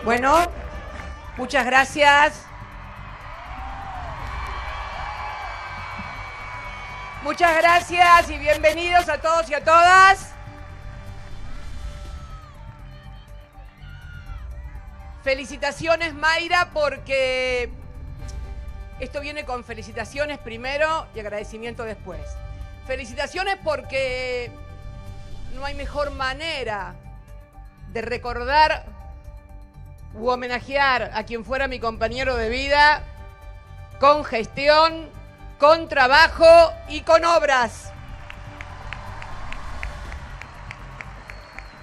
Bueno, muchas gracias. Muchas gracias y bienvenidos a todos y a todas. Felicitaciones, Mayra, porque esto viene con felicitaciones primero y agradecimiento después. Felicitaciones porque no hay mejor manera de recordar u homenajear a quien fuera mi compañero de vida con gestión, con trabajo y con obras.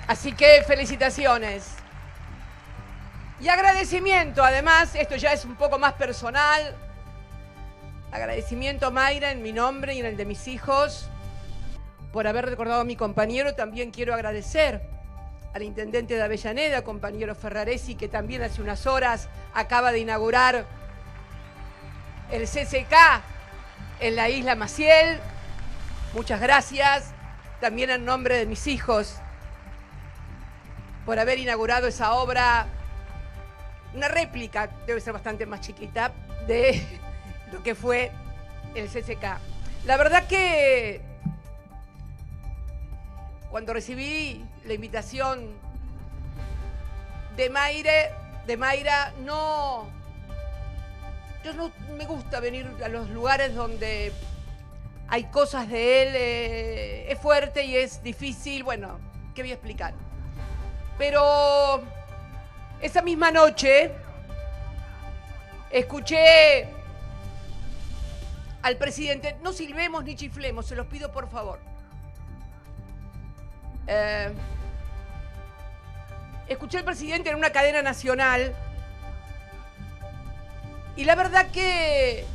Así que felicitaciones. Y agradecimiento, además, esto ya es un poco más personal. Agradecimiento, Mayra, en mi nombre y en el de mis hijos, por haber recordado a mi compañero. También quiero agradecer al intendente de Avellaneda, compañero Ferraresi, que también hace unas horas acaba de inaugurar el CCK en la isla Maciel. Muchas gracias. También en nombre de mis hijos, por haber inaugurado esa obra, una réplica, debe ser bastante más chiquita, de lo que fue el CCK. La verdad que cuando recibí la invitación de Mayra, no me gusta venir a los lugares donde hay cosas de él, es fuerte y es difícil, bueno, ¿qué voy a explicar? Pero esa misma noche escuché al presidente, no silbemos ni chiflemos, se los pido por favor. Escuché al presidente en una cadena nacional y la verdad que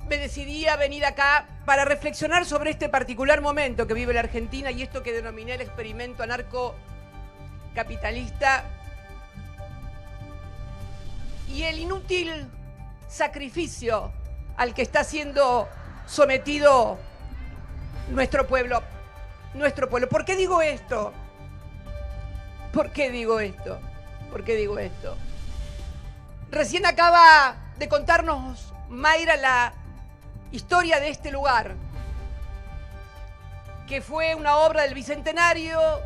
me decidí a venir acá para reflexionar sobre este particular momento que vive la Argentina y esto que denominé el experimento anarcocapitalista y el inútil sacrificio al que está siendo sometido nuestro pueblo. ¿Por qué digo esto? ¿Por qué digo esto? ¿Por qué digo esto? Recién acaba de contarnos Mayra la historia de este lugar, que fue una obra del Bicentenario,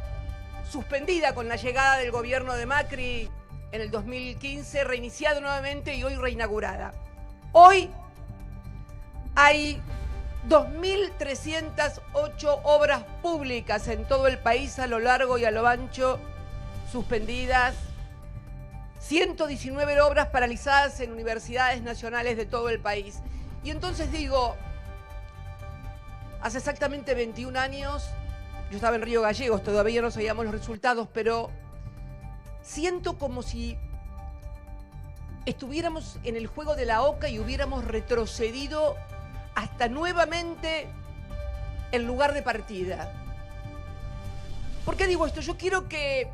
suspendida con la llegada del gobierno de Macri en el 2015, reiniciada nuevamente y hoy reinaugurada. Hoy hay 2.308 obras públicas en todo el país, a lo largo y a lo ancho, suspendidas. 119 obras paralizadas en universidades nacionales de todo el país. Y entonces digo, hace exactamente 21 años, yo estaba en Río Gallegos, todavía no sabíamos los resultados, pero siento como si estuviéramos en el juego de la oca y hubiéramos retrocedido hasta nuevamente el lugar de partida. ¿Por qué digo esto? Yo quiero que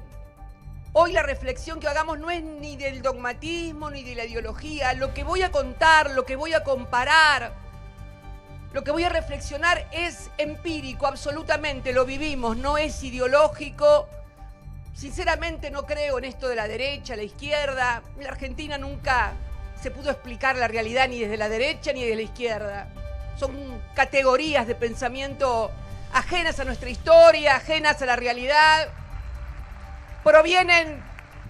hoy la reflexión que hagamos no es ni del dogmatismo ni de la ideología. Lo que voy a contar, lo que voy a comparar, lo que voy a reflexionar es empírico, absolutamente, lo vivimos, no es ideológico. Sinceramente no creo en esto de la derecha, la izquierda. En la Argentina nunca se pudo explicar la realidad ni desde la derecha ni desde la izquierda. Son categorías de pensamiento ajenas a nuestra historia, ajenas a la realidad. Provienen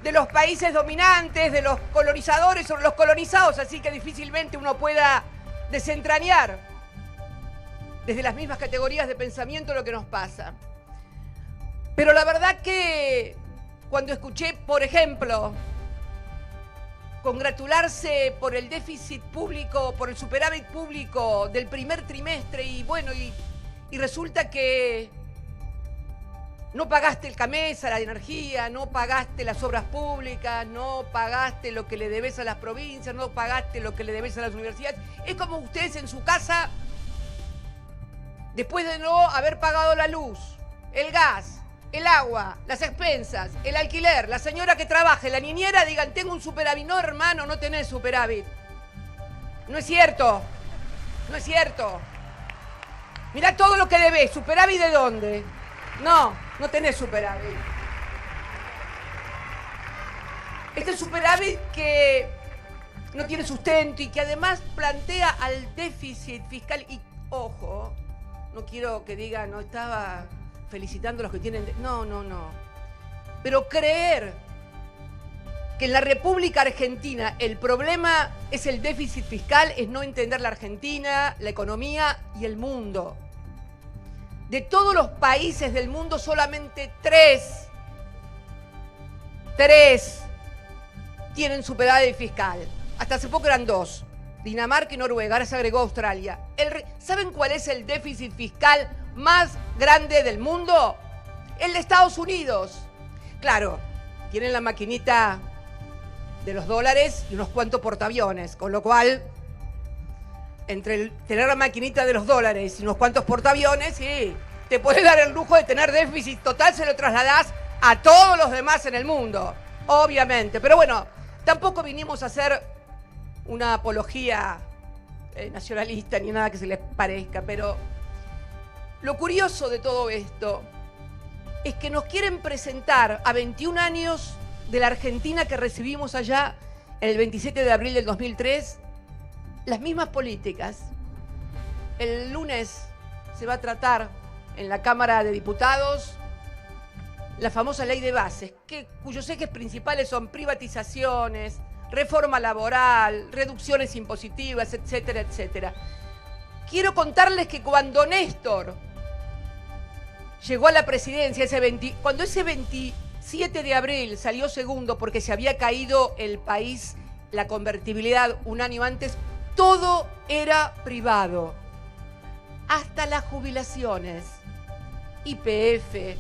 de los países dominantes, de los colonizadores sobre los colonizados, así que difícilmente uno pueda desentrañar desde las mismas categorías de pensamiento lo que nos pasa. Pero la verdad que cuando escuché, por ejemplo, congratularse por el déficit público, por el superávit público del primer trimestre y bueno, y resulta que no pagaste el CAMESA, la energía, no pagaste las obras públicas, no pagaste lo que le debes a las provincias, no pagaste lo que le debes a las universidades. Es como ustedes en su casa, después de no haber pagado la luz, el gas, el agua, las expensas, el alquiler, la señora que trabaje, la niñera, digan, tengo un superávit. No, hermano, no tenés superávit. No es cierto. No es cierto. Mirá todo lo que debés. ¿Superávit de dónde? No, no tenés superávit. Este superávit que no tiene sustento y que además plantea al déficit fiscal. Y, ojo, no quiero que digan, no estaba felicitando a los que tienen... No. Pero creer que en la República Argentina el problema es el déficit fiscal es no entender la Argentina, la economía y el mundo. De todos los países del mundo, solamente tres tienen superávit fiscal. Hasta hace poco eran 2, Dinamarca y Noruega, ahora se agregó Australia. ¿Saben cuál es el déficit fiscal más grande del mundo? El de Estados Unidos. Claro, tienen la maquinita de los dólares y unos cuantos portaaviones, con lo cual, entre tener la maquinita de los dólares y unos cuantos portaaviones, sí, te podés dar el lujo de tener déficit total, se lo trasladás a todos los demás en el mundo, obviamente. Pero bueno, tampoco vinimos a hacer una apología nacionalista ni nada que se les parezca, pero lo curioso de todo esto es que nos quieren presentar a 21 años de la Argentina que recibimos allá en el 27 de abril del 2003, las mismas políticas. El lunes se va a tratar en la Cámara de Diputados la famosa ley de bases, cuyos ejes principales son privatizaciones, reforma laboral, reducciones impositivas, etcétera, etcétera. Quiero contarles que cuando Néstor llegó a la presidencia, cuando ese 27 de abril salió segundo porque se había caído el país, la convertibilidad un año antes, todo era privado. Hasta las jubilaciones, YPF,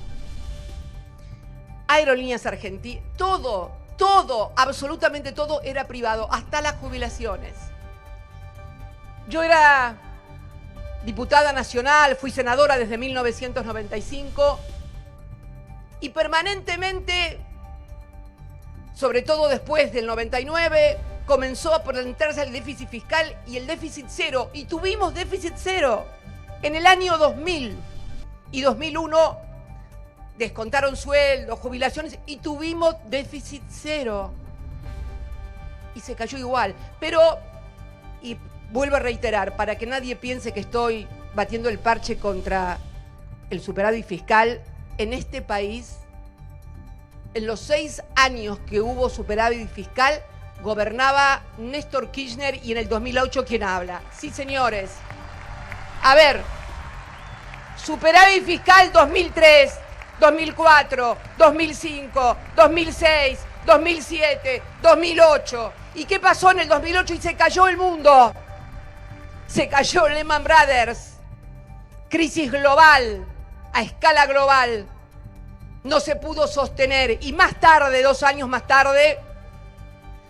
Aerolíneas Argentinas, todo, absolutamente todo era privado, hasta las jubilaciones. Yo era diputada nacional, fui senadora desde 1995 y permanentemente, sobre todo después del 99, comenzó a plantearse el déficit fiscal y el déficit cero, y tuvimos déficit cero. En el año 2000 y 2001 descontaron sueldos, jubilaciones y tuvimos déficit cero. Y se cayó igual. Pero, y vuelvo a reiterar, para que nadie piense que estoy batiendo el parche contra el superávit fiscal, en este país, en los 6 años que hubo superávit fiscal, gobernaba Néstor Kirchner y en el 2008, ¿quién habla? Sí, señores. A ver, superávit fiscal 2003, 2004, 2005, 2006, 2007, 2008. ¿Y qué pasó en el 2008? Y se cayó el mundo. Se cayó Lehman Brothers. Crisis global, a escala global. No se pudo sostener. Y más tarde, 2 años más tarde,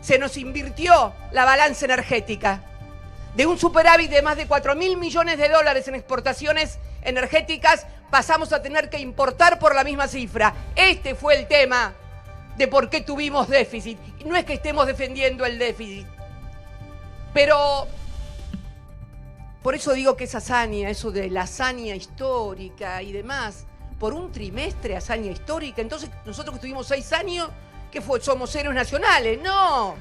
se nos invirtió la balanza energética. De un superávit de más de 4.000 millones de dólares en exportaciones energéticas, pasamos a tener que importar por la misma cifra. Este fue el tema de por qué tuvimos déficit. Y no es que estemos defendiendo el déficit, pero por eso digo que es hazaña, eso de la hazaña histórica y demás. Por un trimestre hazaña histórica. Entonces, nosotros que estuvimos 6 años, ¿qué fue? ¿Somos héroes nacionales? No.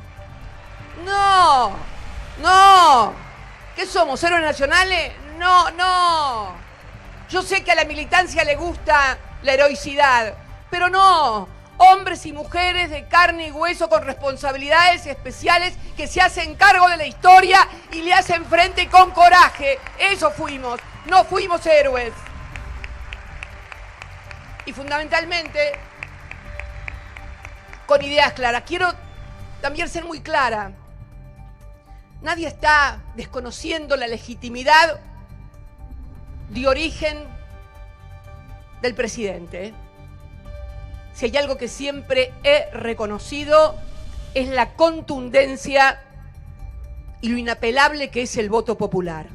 ¿Qué somos? ¿Héroes nacionales? No. Yo sé que a la militancia le gusta la heroicidad, pero no. Hombres y mujeres de carne y hueso con responsabilidades especiales que se hacen cargo de la historia y le hacen frente con coraje. Eso fuimos. No fuimos héroes. Y fundamentalmente, con ideas claras. Quiero también ser muy clara. Nadie está desconociendo la legitimidad de origen del presidente. Si hay algo que siempre he reconocido es la contundencia y lo inapelable que es el voto popular.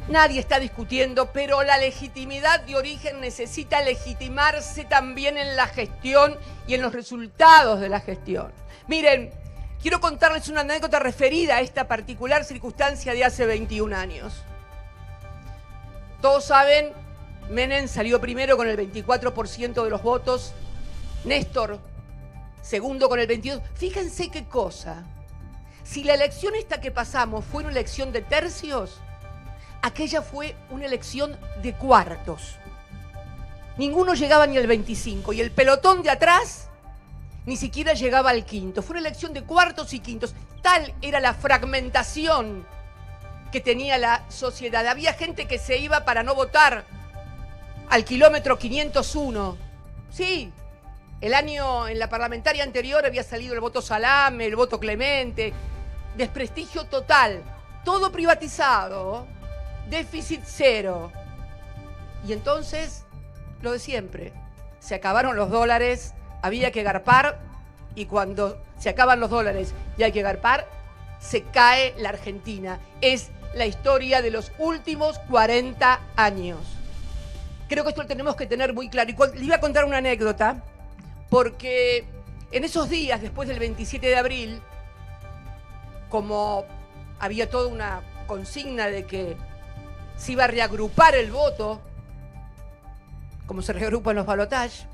Nadie está discutiendo, pero la legitimidad de origen necesita legitimarse también en la gestión y en los resultados de la gestión. Miren, quiero contarles una anécdota referida a esta particular circunstancia de hace 21 años. Todos saben, Menem salió primero con el 24% de los votos. Néstor segundo con el 22. Fíjense qué cosa. Si la elección esta que pasamos fue una elección de tercios, aquella fue una elección de cuartos. Ninguno llegaba ni al 25 y el pelotón de atrás ni siquiera llegaba al quinto. Fue una elección de cuartos y quintos. Tal era la fragmentación que tenía la sociedad. Había gente que se iba para no votar al kilómetro 501. Sí, en la parlamentaria anterior había salido el voto salame, el voto clemente, desprestigio total, todo privatizado, déficit cero. Y entonces, lo de siempre, se acabaron los dólares, había que garpar, y cuando se acaban los dólares y hay que garpar, se cae la Argentina. Es la historia de los últimos 40 años. Creo que esto lo tenemos que tener muy claro. Y le iba a contar una anécdota, porque en esos días, después del 27 de abril, como había toda una consigna de que se iba a reagrupar el voto, como se reagrupan los balotajes,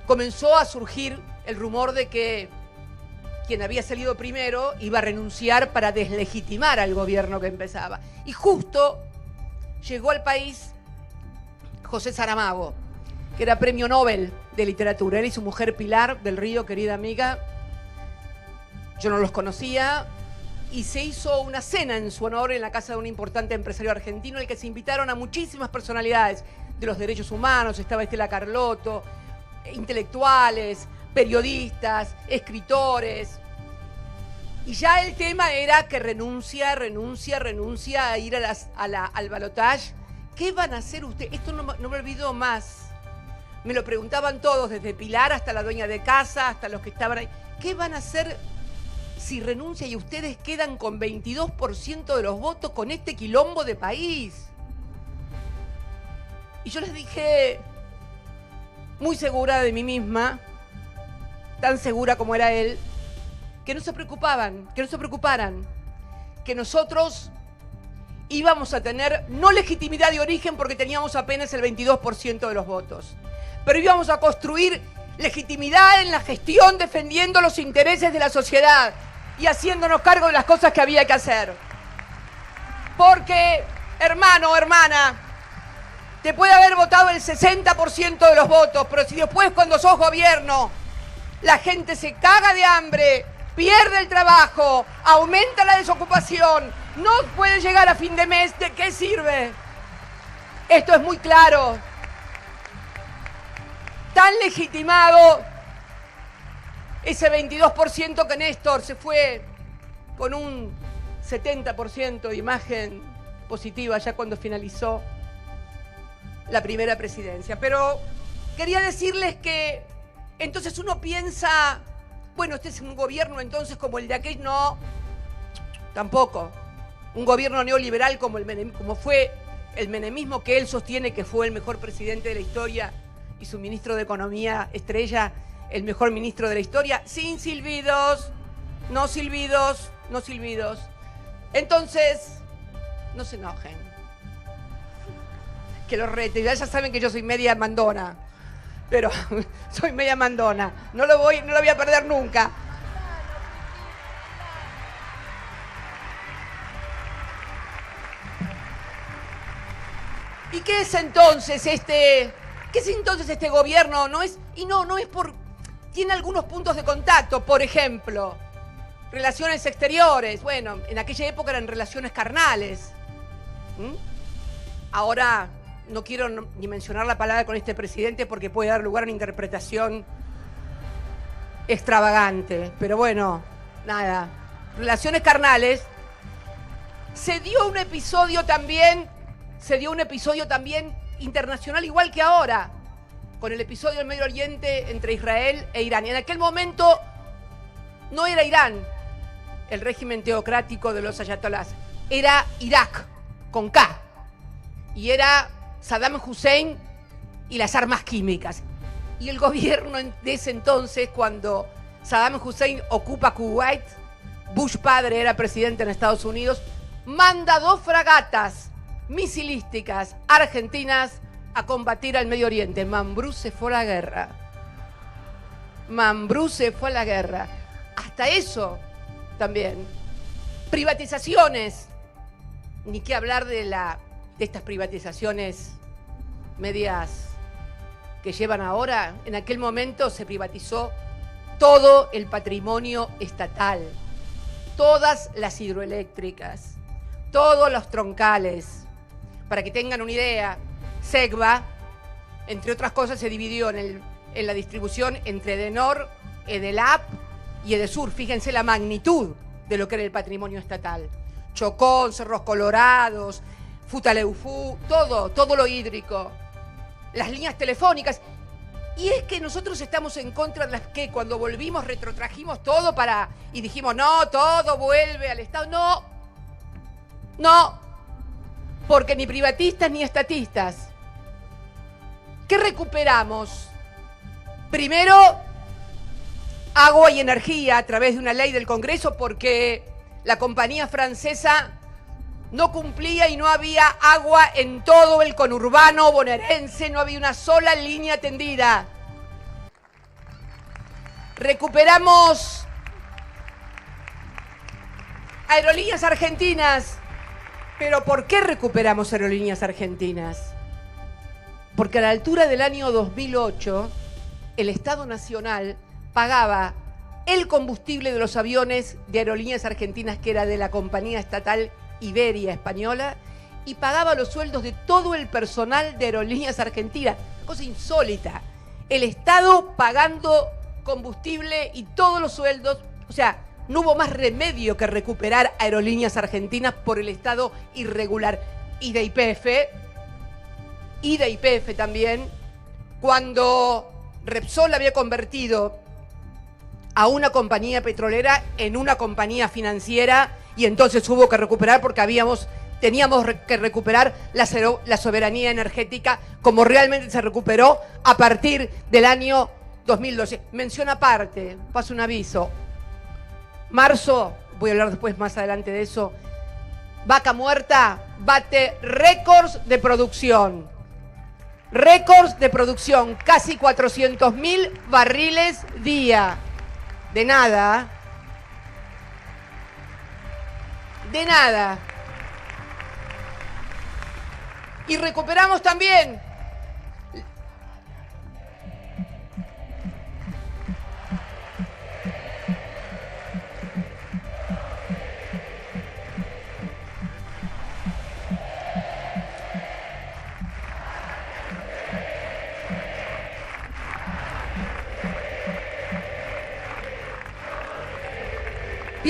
comenzó a surgir el rumor de que quien había salido primero iba a renunciar para deslegitimar al gobierno que empezaba. Y justo llegó al país José Saramago, que era premio Nobel de literatura. Él y su mujer Pilar del Río, querida amiga. Yo no los conocía. Y se hizo una cena en su honor en la casa de un importante empresario argentino, en el que se invitaron a muchísimas personalidades de los derechos humanos. Estaba Estela Carlotto, intelectuales, periodistas, escritores. Y ya el tema era que renuncia a ir al balotaje. ¿Qué van a hacer ustedes? Esto no me olvido más. Me lo preguntaban todos, desde Pilar hasta la dueña de casa, hasta los que estaban ahí. ¿Qué van a hacer si renuncia y ustedes quedan con 22% de los votos con este quilombo de país? Y yo les dije, muy segura de mí misma, tan segura como era él, que no se preocuparan, que nosotros íbamos a tener no legitimidad de origen porque teníamos apenas el 22% de los votos, pero íbamos a construir legitimidad en la gestión defendiendo los intereses de la sociedad y haciéndonos cargo de las cosas que había que hacer. Porque, hermano, hermana, te puede haber votado el 60% de los votos, pero si después cuando sos gobierno la gente se caga de hambre, pierde el trabajo, aumenta la desocupación, no puede llegar a fin de mes, ¿de qué sirve? Esto es muy claro. Tan legitimado ese 22% que Néstor se fue con un 70% de imagen positiva ya cuando finalizó la primera presidencia. Pero quería decirles que entonces uno piensa, bueno, este es un gobierno entonces como el de aquel. No, tampoco. Un gobierno neoliberal como fue el menemismo, que él sostiene que fue el mejor presidente de la historia, y su ministro de Economía estrella, el mejor ministro de la historia, sin silbidos, no silbidos, no silbidos. Entonces, no se enojen. Que los rete, ya saben que yo soy media mandona, pero soy media mandona, no lo voy a perder nunca. ¿Y qué es entonces este gobierno? No es por... Tiene algunos puntos de contacto, por ejemplo, relaciones exteriores. Bueno, en aquella época eran relaciones carnales. Ahora no quiero ni mencionar la palabra con este presidente porque puede dar lugar a una interpretación extravagante. Pero bueno, nada, relaciones carnales. Se dio un episodio también internacional, igual que ahora, con el episodio del Medio Oriente entre Israel e Irán. Y en aquel momento no era Irán el régimen teocrático de los ayatolás, era Irak, con K, y era Saddam Hussein y las armas químicas. Y el gobierno de ese entonces, cuando Saddam Hussein ocupa Kuwait, Bush padre era presidente en Estados Unidos, manda 2 fragatas misilísticas argentinas a combatir al Medio Oriente. Mambrú se fue a la guerra. Mambrú se fue a la guerra. Hasta eso también. Privatizaciones. Ni qué hablar de estas privatizaciones medias que llevan ahora. En aquel momento se privatizó todo el patrimonio estatal, todas las hidroeléctricas, todos los troncales. Para que tengan una idea, Segva, entre otras cosas, se dividió en la distribución entre Edenor, Edelap y Edesur. Fíjense la magnitud de lo que era el patrimonio estatal. Chocón, Cerros Colorados, Futaleufú, todo lo hídrico. Las líneas telefónicas. Y es que nosotros estamos en contra de las que cuando volvimos retrotrajimos todo y dijimos, no, todo vuelve al Estado. No, porque ni privatistas ni estatistas. ¿Qué recuperamos? Primero, agua y energía a través de una ley del Congreso, porque la compañía francesa no cumplía y no había agua en todo el conurbano bonaerense, no había una sola línea tendida. Recuperamos Aerolíneas Argentinas. ¿Pero por qué recuperamos Aerolíneas Argentinas? Porque a la altura del año 2008, el Estado Nacional pagaba el combustible de los aviones de Aerolíneas Argentinas, que era de la compañía estatal Iberia española, y pagaba los sueldos de todo el personal de Aerolíneas Argentinas. Cosa insólita. El Estado pagando combustible y todos los sueldos. O sea, no hubo más remedio que recuperar Aerolíneas Argentinas por el Estado irregular. Y de YPF también, cuando Repsol había convertido a una compañía petrolera en una compañía financiera, y entonces hubo que recuperar porque teníamos que recuperar la soberanía energética como realmente se recuperó a partir del año 2012. Mención aparte, paso un aviso. Marzo, voy a hablar después más adelante de eso. Vaca Muerta bate récords de producción. Récords de producción, casi 400.000 barriles día. De nada. De nada. Y recuperamos también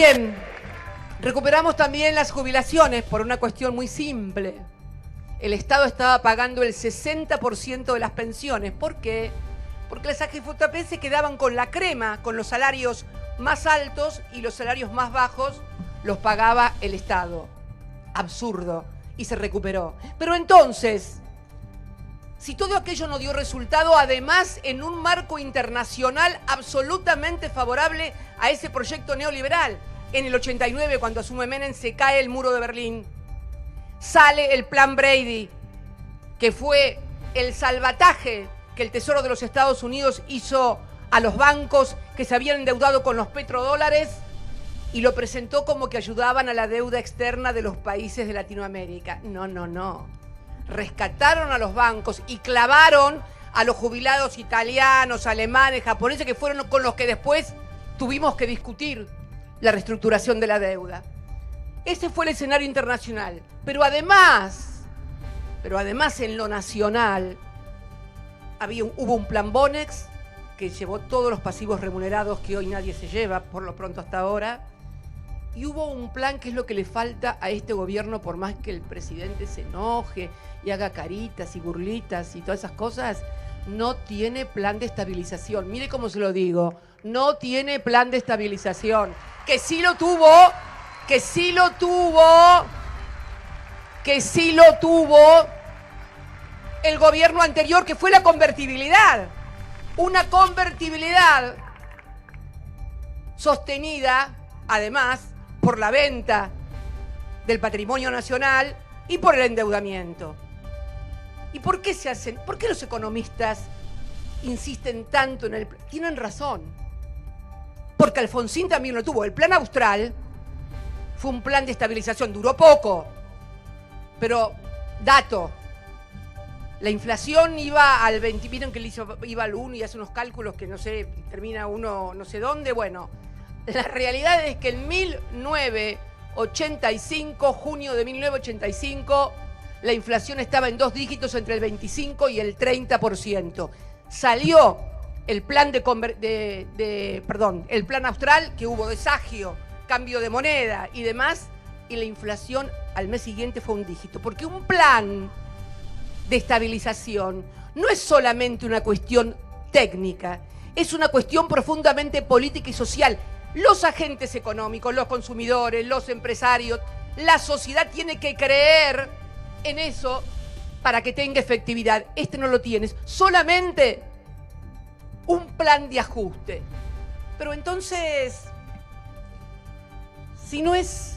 bien, recuperamos también las jubilaciones por una cuestión muy simple. El Estado estaba pagando el 60% de las pensiones. ¿Por qué? Porque las AFP se quedaban con la crema, con los salarios más altos, y los salarios más bajos los pagaba el Estado. Absurdo. Y se recuperó. Pero entonces, si todo aquello no dio resultado, además en un marco internacional absolutamente favorable a ese proyecto neoliberal, en el 89, cuando asume Menem, se cae el muro de Berlín. Sale el Plan Brady, que fue el salvataje que el Tesoro de los Estados Unidos hizo a los bancos que se habían endeudado con los petrodólares, y lo presentó como que ayudaban a la deuda externa de los países de Latinoamérica. No. Rescataron a los bancos y clavaron a los jubilados italianos, alemanes, japoneses, que fueron con los que después tuvimos que discutir la reestructuración de la deuda. Ese fue el escenario internacional. Pero además en lo nacional, hubo un plan Bonex que llevó todos los pasivos remunerados que hoy nadie se lleva, por lo pronto hasta ahora. Y hubo un plan que es lo que le falta a este gobierno, por más que el presidente se enoje y haga caritas y burlitas y todas esas cosas, no tiene plan de estabilización. Mire cómo se lo digo, no tiene plan de estabilización. Que sí lo tuvo el gobierno anterior, que fue la convertibilidad. Una convertibilidad sostenida, además, por la venta del patrimonio nacional y por el endeudamiento. ¿Y por qué se hacen? ¿Por qué los economistas insisten tanto en el plan? Tienen razón. Porque Alfonsín también lo tuvo. El plan austral fue un plan de estabilización, duró poco. Pero, dato, la inflación iba al 20, vieron que iba al 1 y hace unos cálculos que no sé, termina uno no sé dónde. Bueno, la realidad es que en 1985, junio de 1985, la inflación estaba en 2 dígitos entre el 25 y el 30%. Salió el plan el plan austral, que hubo desagio, cambio de moneda y demás, y la inflación al mes siguiente fue 1 dígito. Porque un plan de estabilización no es solamente una cuestión técnica, es una cuestión profundamente política y social. Los agentes económicos, los consumidores, los empresarios, la sociedad tiene que creer en eso para que tenga efectividad. Este no lo tienes, solamente un plan de ajuste. Pero entonces, si no es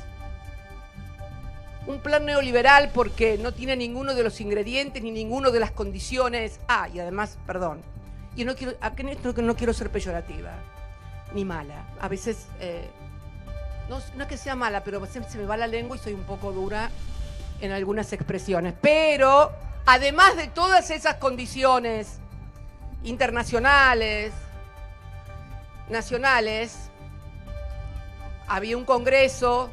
un plan neoliberal porque no tiene ninguno de los ingredientes ni ninguno de las condiciones. Y además, perdón, y no quiero ser peyorativa ni mala. A veces, no es que sea mala, pero se me va la lengua y soy un poco dura en algunas expresiones. Pero, además de todas esas condiciones internacionales, nacionales, había un Congreso,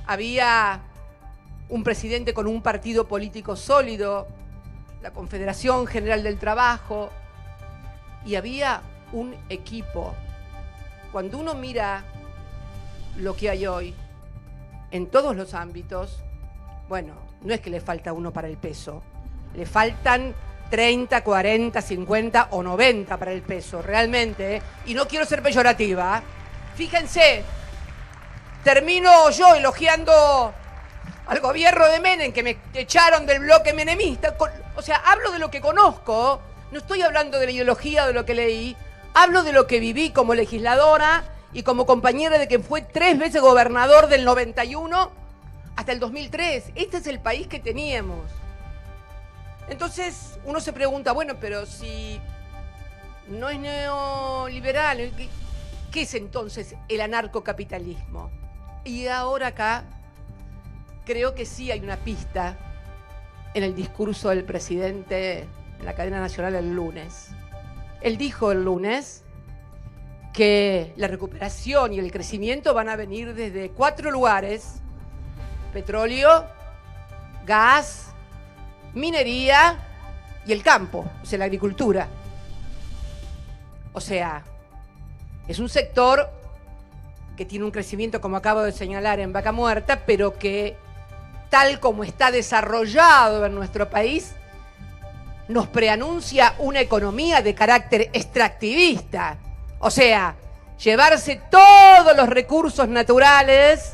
había un presidente con un partido político sólido, la Confederación General del Trabajo, y había un equipo. Cuando uno mira lo que hay hoy en todos los ámbitos, bueno, no es que le falta uno para el peso, le faltan 30, 40, 50 o 90 para el peso, realmente, y no quiero ser peyorativa. Fíjense, termino yo elogiando al gobierno de Menem, que me echaron del bloque menemista. O sea, hablo de lo que conozco, no estoy hablando de la ideología o de lo que leí, hablo de lo que viví como legisladora y como compañera de quien fue 3 veces gobernador del 91 hasta el 2003. Este es el país que teníamos. Entonces, uno se pregunta, bueno, pero si no es neoliberal, ¿qué es entonces el anarcocapitalismo? Y ahora acá creo que sí hay una pista en el discurso del presidente en la cadena nacional el lunes. Él dijo el lunes que la recuperación y el crecimiento van a venir desde 4 lugares: petróleo, gas, minería y el campo, o sea, la agricultura. O sea, es un sector que tiene un crecimiento, como acabo de señalar, en Vaca Muerta, pero que, tal como está desarrollado en nuestro país, nos preanuncia una economía de carácter extractivista. O sea, llevarse todos los recursos naturales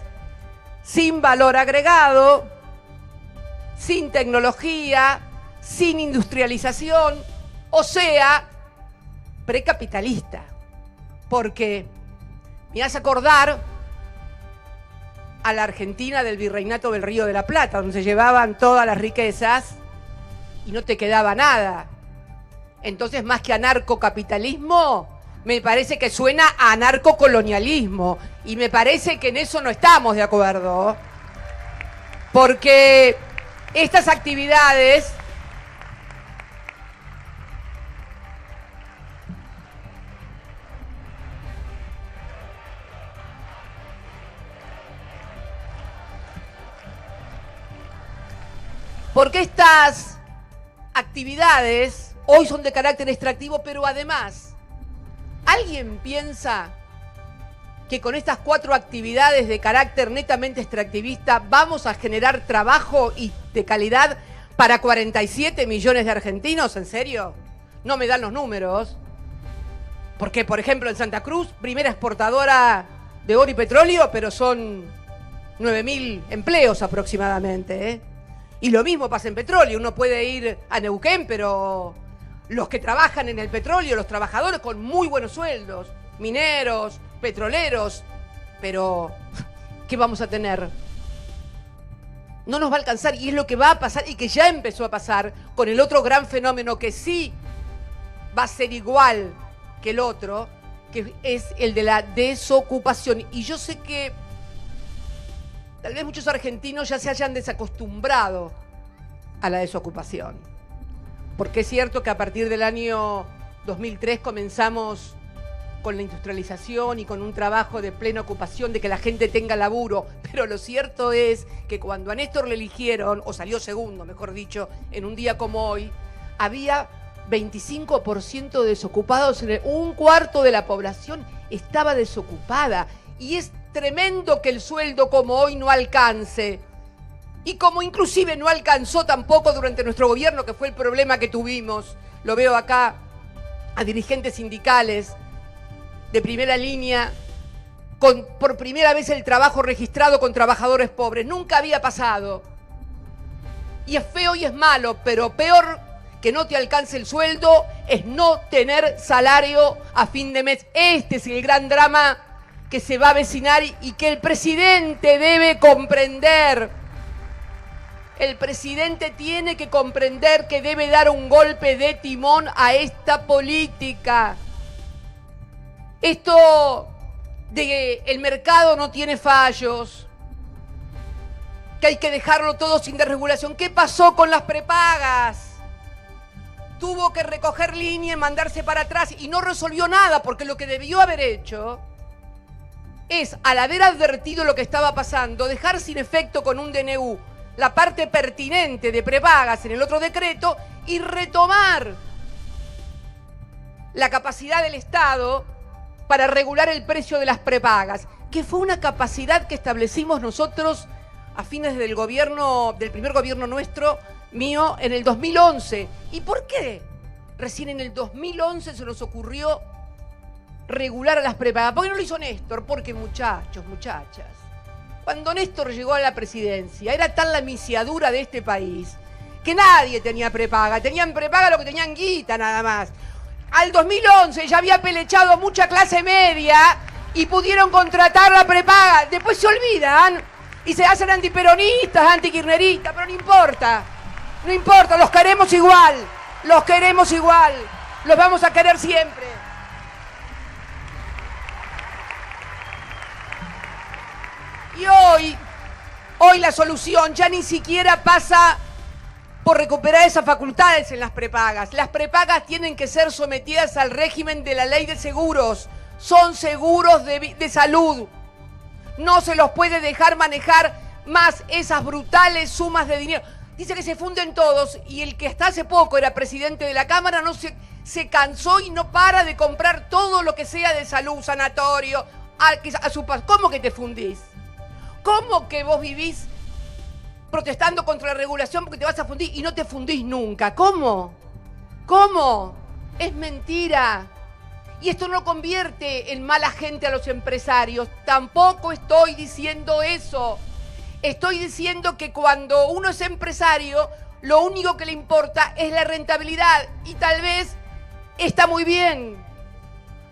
sin valor agregado, sin tecnología, sin industrialización, o sea, precapitalista. Porque me hace acordar a la Argentina del virreinato del Río de la Plata, donde se llevaban todas las riquezas y no te quedaba nada. Entonces, más que anarcocapitalismo, me parece que suena a anarcocolonialismo. Y me parece que en eso no estamos de acuerdo. Porque estas actividades hoy son de carácter extractivo, pero además, ¿alguien piensa que con estas 4 actividades de carácter netamente extractivista vamos a generar trabajo y de calidad para 47 millones de argentinos? ¿En serio? No me dan los números. Porque, por ejemplo, en Santa Cruz, primera exportadora de oro y petróleo, pero son 9.000 empleos aproximadamente, ¿eh? Y lo mismo pasa en petróleo. Uno puede ir a Neuquén, pero los que trabajan en el petróleo, los trabajadores con muy buenos sueldos, mineros, petroleros, pero ¿qué vamos a tener? no nos va a alcanzar, y es lo que va a pasar y que ya empezó a pasar con el otro gran fenómeno que sí va a ser igual que el otro, que es el de la desocupación. Y yo sé que tal vez muchos argentinos ya se hayan desacostumbrado a la desocupación, porque es cierto que a partir del año 2003 comenzamos con la industrialización y con un trabajo de plena ocupación, de que la gente tenga laburo, pero lo cierto es que cuando a Néstor le eligieron, o salió segundo, mejor dicho, en un día como hoy, había 25% de desocupados, un cuarto de la población estaba desocupada, y es tremendo que el sueldo como hoy no alcance, y como inclusive no alcanzó tampoco durante nuestro gobierno, que fue el problema que tuvimos. Lo veo acá a dirigentes sindicales de primera línea, con por primera vez el trabajo registrado con trabajadores pobres. Nunca había pasado. Y es feo y es malo, pero peor que no te alcance el sueldo es no tener salario a fin de mes. Este es el gran drama que se va a avecinar y que el presidente debe comprender. El presidente tiene que comprender que debe dar un golpe de timón a esta política. Esto de que el mercado no tiene fallos, que hay que dejarlo todo sin desregulación. ¿Qué pasó con las prepagas? Tuvo que recoger línea y mandarse para atrás y no resolvió nada, porque lo que debió haber hecho es, al haber advertido lo que estaba pasando, dejar sin efecto con un DNU la parte pertinente de prepagas en el otro decreto y retomar la capacidad del Estado para regular el precio de las prepagas, que fue una capacidad que establecimos nosotros a fines del primer gobierno nuestro, mío, en el 2011. ¿Y por qué recién en el 2011 se nos ocurrió regular a las prepagas? ¿Por qué no lo hizo Néstor? Porque muchachos, muchachas, cuando Néstor llegó a la presidencia, era tal la misiadura de este país que nadie tenía prepaga. Tenían prepaga lo que tenían guita nada más. Al 2011 ya había pelechado mucha clase media y pudieron contratar la prepaga. Después se olvidan y se hacen antiperonistas, antikirchneristas, pero no importa. No importa, los queremos igual. Los queremos igual. Los vamos a querer siempre. Y hoy la solución ya ni siquiera pasa por recuperar esas facultades en las prepagas. Las prepagas tienen que ser sometidas al régimen de la ley de seguros. Son seguros de salud. No se los puede dejar manejar más esas brutales sumas de dinero. Dice que se funden todos, y el que hasta hace poco era presidente de la Cámara se cansó y no para de comprar todo lo que sea de salud, sanatorio, a su paso. ¿Cómo que te fundís? ¿Cómo que vos vivís protestando contra la regulación porque te vas a fundir y no te fundís nunca? ¿Cómo? ¿Cómo? Es mentira. Y esto no convierte en mala gente a los empresarios. Tampoco estoy diciendo eso. Estoy diciendo que cuando uno es empresario, lo único que le importa es la rentabilidad. Y tal vez está muy bien,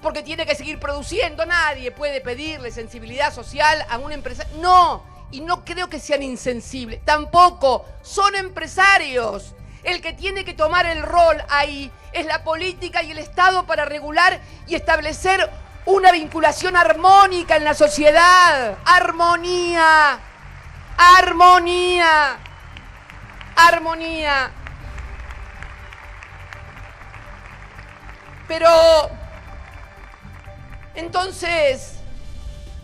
porque tiene que seguir produciendo. Nadie puede pedirle sensibilidad social a una empresa. No. Y no creo que sean insensibles, tampoco, son empresarios. El que tiene que tomar el rol ahí es la política y el Estado para regular y establecer una vinculación armónica en la sociedad. Armonía, armonía, armonía. Pero, entonces,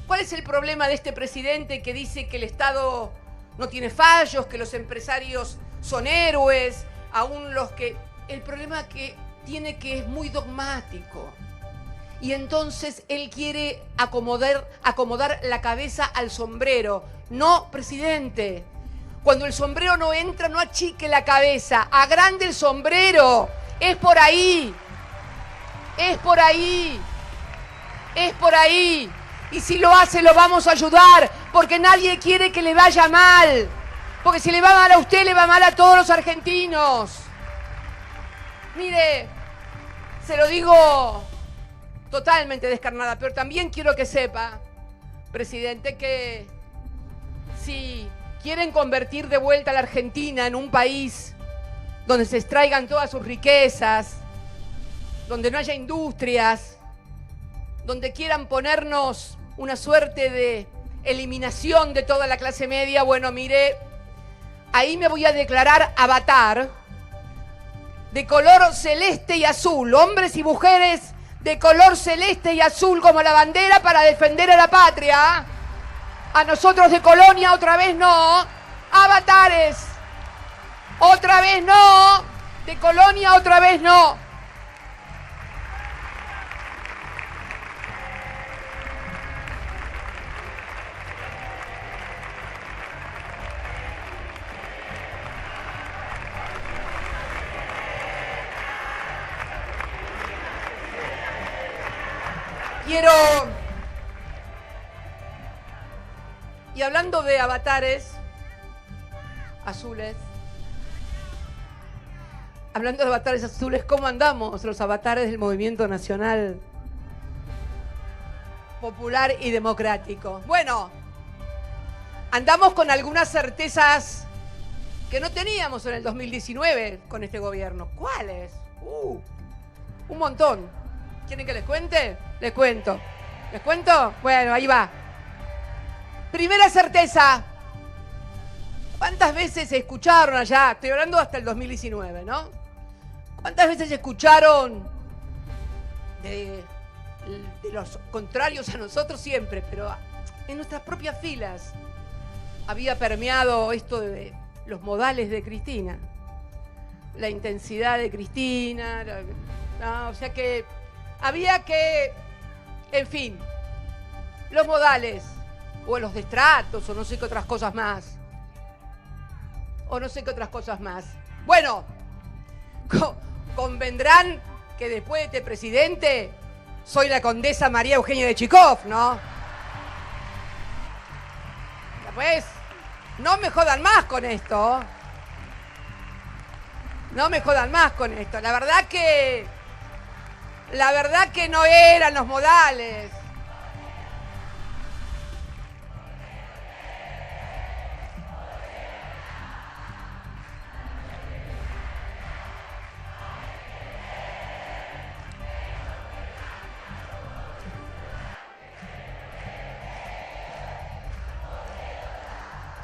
¿cuál es el problema de este presidente que dice que el Estado no tiene fallos, que los empresarios son héroes, aún los que... El problema que tiene que es muy dogmático. Y entonces él quiere acomodar la cabeza al sombrero. No, presidente. Cuando el sombrero no entra, no achique la cabeza. Agrande el sombrero. Es por ahí. Es por ahí. Es por ahí. Y si lo hace, lo vamos a ayudar, porque nadie quiere que le vaya mal. Porque si le va mal a usted, le va mal a todos los argentinos. Mire, se lo digo totalmente descarnada, pero también quiero que sepa, presidente, que si quieren convertir de vuelta a la Argentina en un país donde se extraigan todas sus riquezas, donde no haya industrias, donde quieran ponernos una suerte de eliminación de toda la clase media. Bueno, mire, ahí me voy a declarar avatar de color celeste y azul, hombres y mujeres de color celeste y azul como la bandera para defender a la patria. A nosotros de Colonia otra vez no, avatares, otra vez no, de Colonia otra vez no. Y hablando de avatares azules, ¿cómo andamos los avatares del Movimiento Nacional Popular y Democrático? Bueno, andamos con algunas certezas que no teníamos en el 2019 con este gobierno. ¿Cuáles? Un montón. ¿Quieren que les cuente? Les cuento. ¿Les cuento? Bueno, ahí va. Primera certeza. ¿Cuántas veces escucharon allá? Estoy hablando hasta el 2019, ¿no? ¿Cuántas veces escucharon de los contrarios a nosotros siempre, pero en nuestras propias filas había permeado esto de los modales de Cristina? La intensidad de Cristina. O sea que había que, en fin, los modales, o los destratos, o no sé qué otras cosas más. Bueno, convendrán que después de este presidente soy la condesa María Eugenia de Chicov, ¿no? Pues, no me jodan más con esto. La verdad que no eran los modales.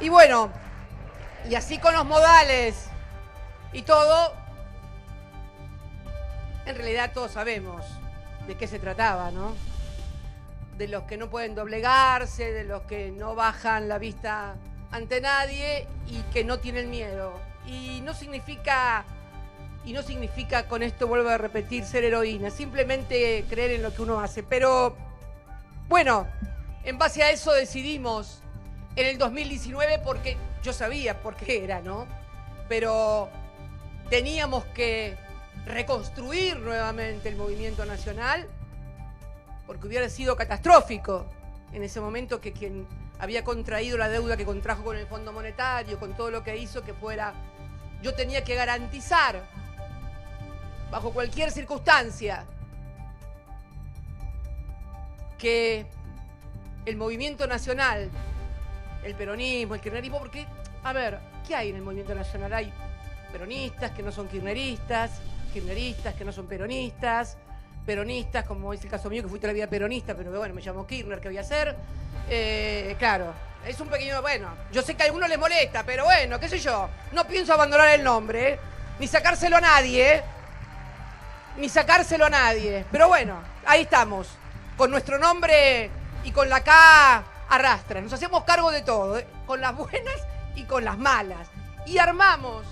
Y bueno, y así con los modales y todo, en realidad todos sabemos de qué se trataba, ¿no? De los que no pueden doblegarse, de los que no bajan la vista ante nadie y que no tienen miedo. Y no significa con esto, vuelvo a repetir, ser heroína, simplemente creer en lo que uno hace. Pero, bueno, en base a eso decidimos en el 2019, porque yo sabía por qué era, ¿no? Pero teníamos que reconstruir nuevamente el movimiento nacional, porque hubiera sido catastrófico en ese momento que quien había contraído la deuda que contrajo con el Fondo Monetario, con todo lo que hizo, que fuera... Yo tenía que garantizar, bajo cualquier circunstancia, que el movimiento nacional, el peronismo, el kirchnerismo, porque, a ver, ¿qué hay en el movimiento nacional? Hay peronistas que no son kirchneristas, kirchneristas que no son peronistas, peronistas, como es el caso mío, que fui toda la vida peronista, pero que bueno, me llamo Kirchner, ¿qué voy a hacer? Claro, es un pequeño, bueno, yo sé que a algunos les molesta, pero bueno, qué sé yo, no pienso abandonar el nombre, ni sacárselo a nadie, pero bueno, ahí estamos, con nuestro nombre y con la K arrastra, nos hacemos cargo de todo, con las buenas y con las malas, y armamos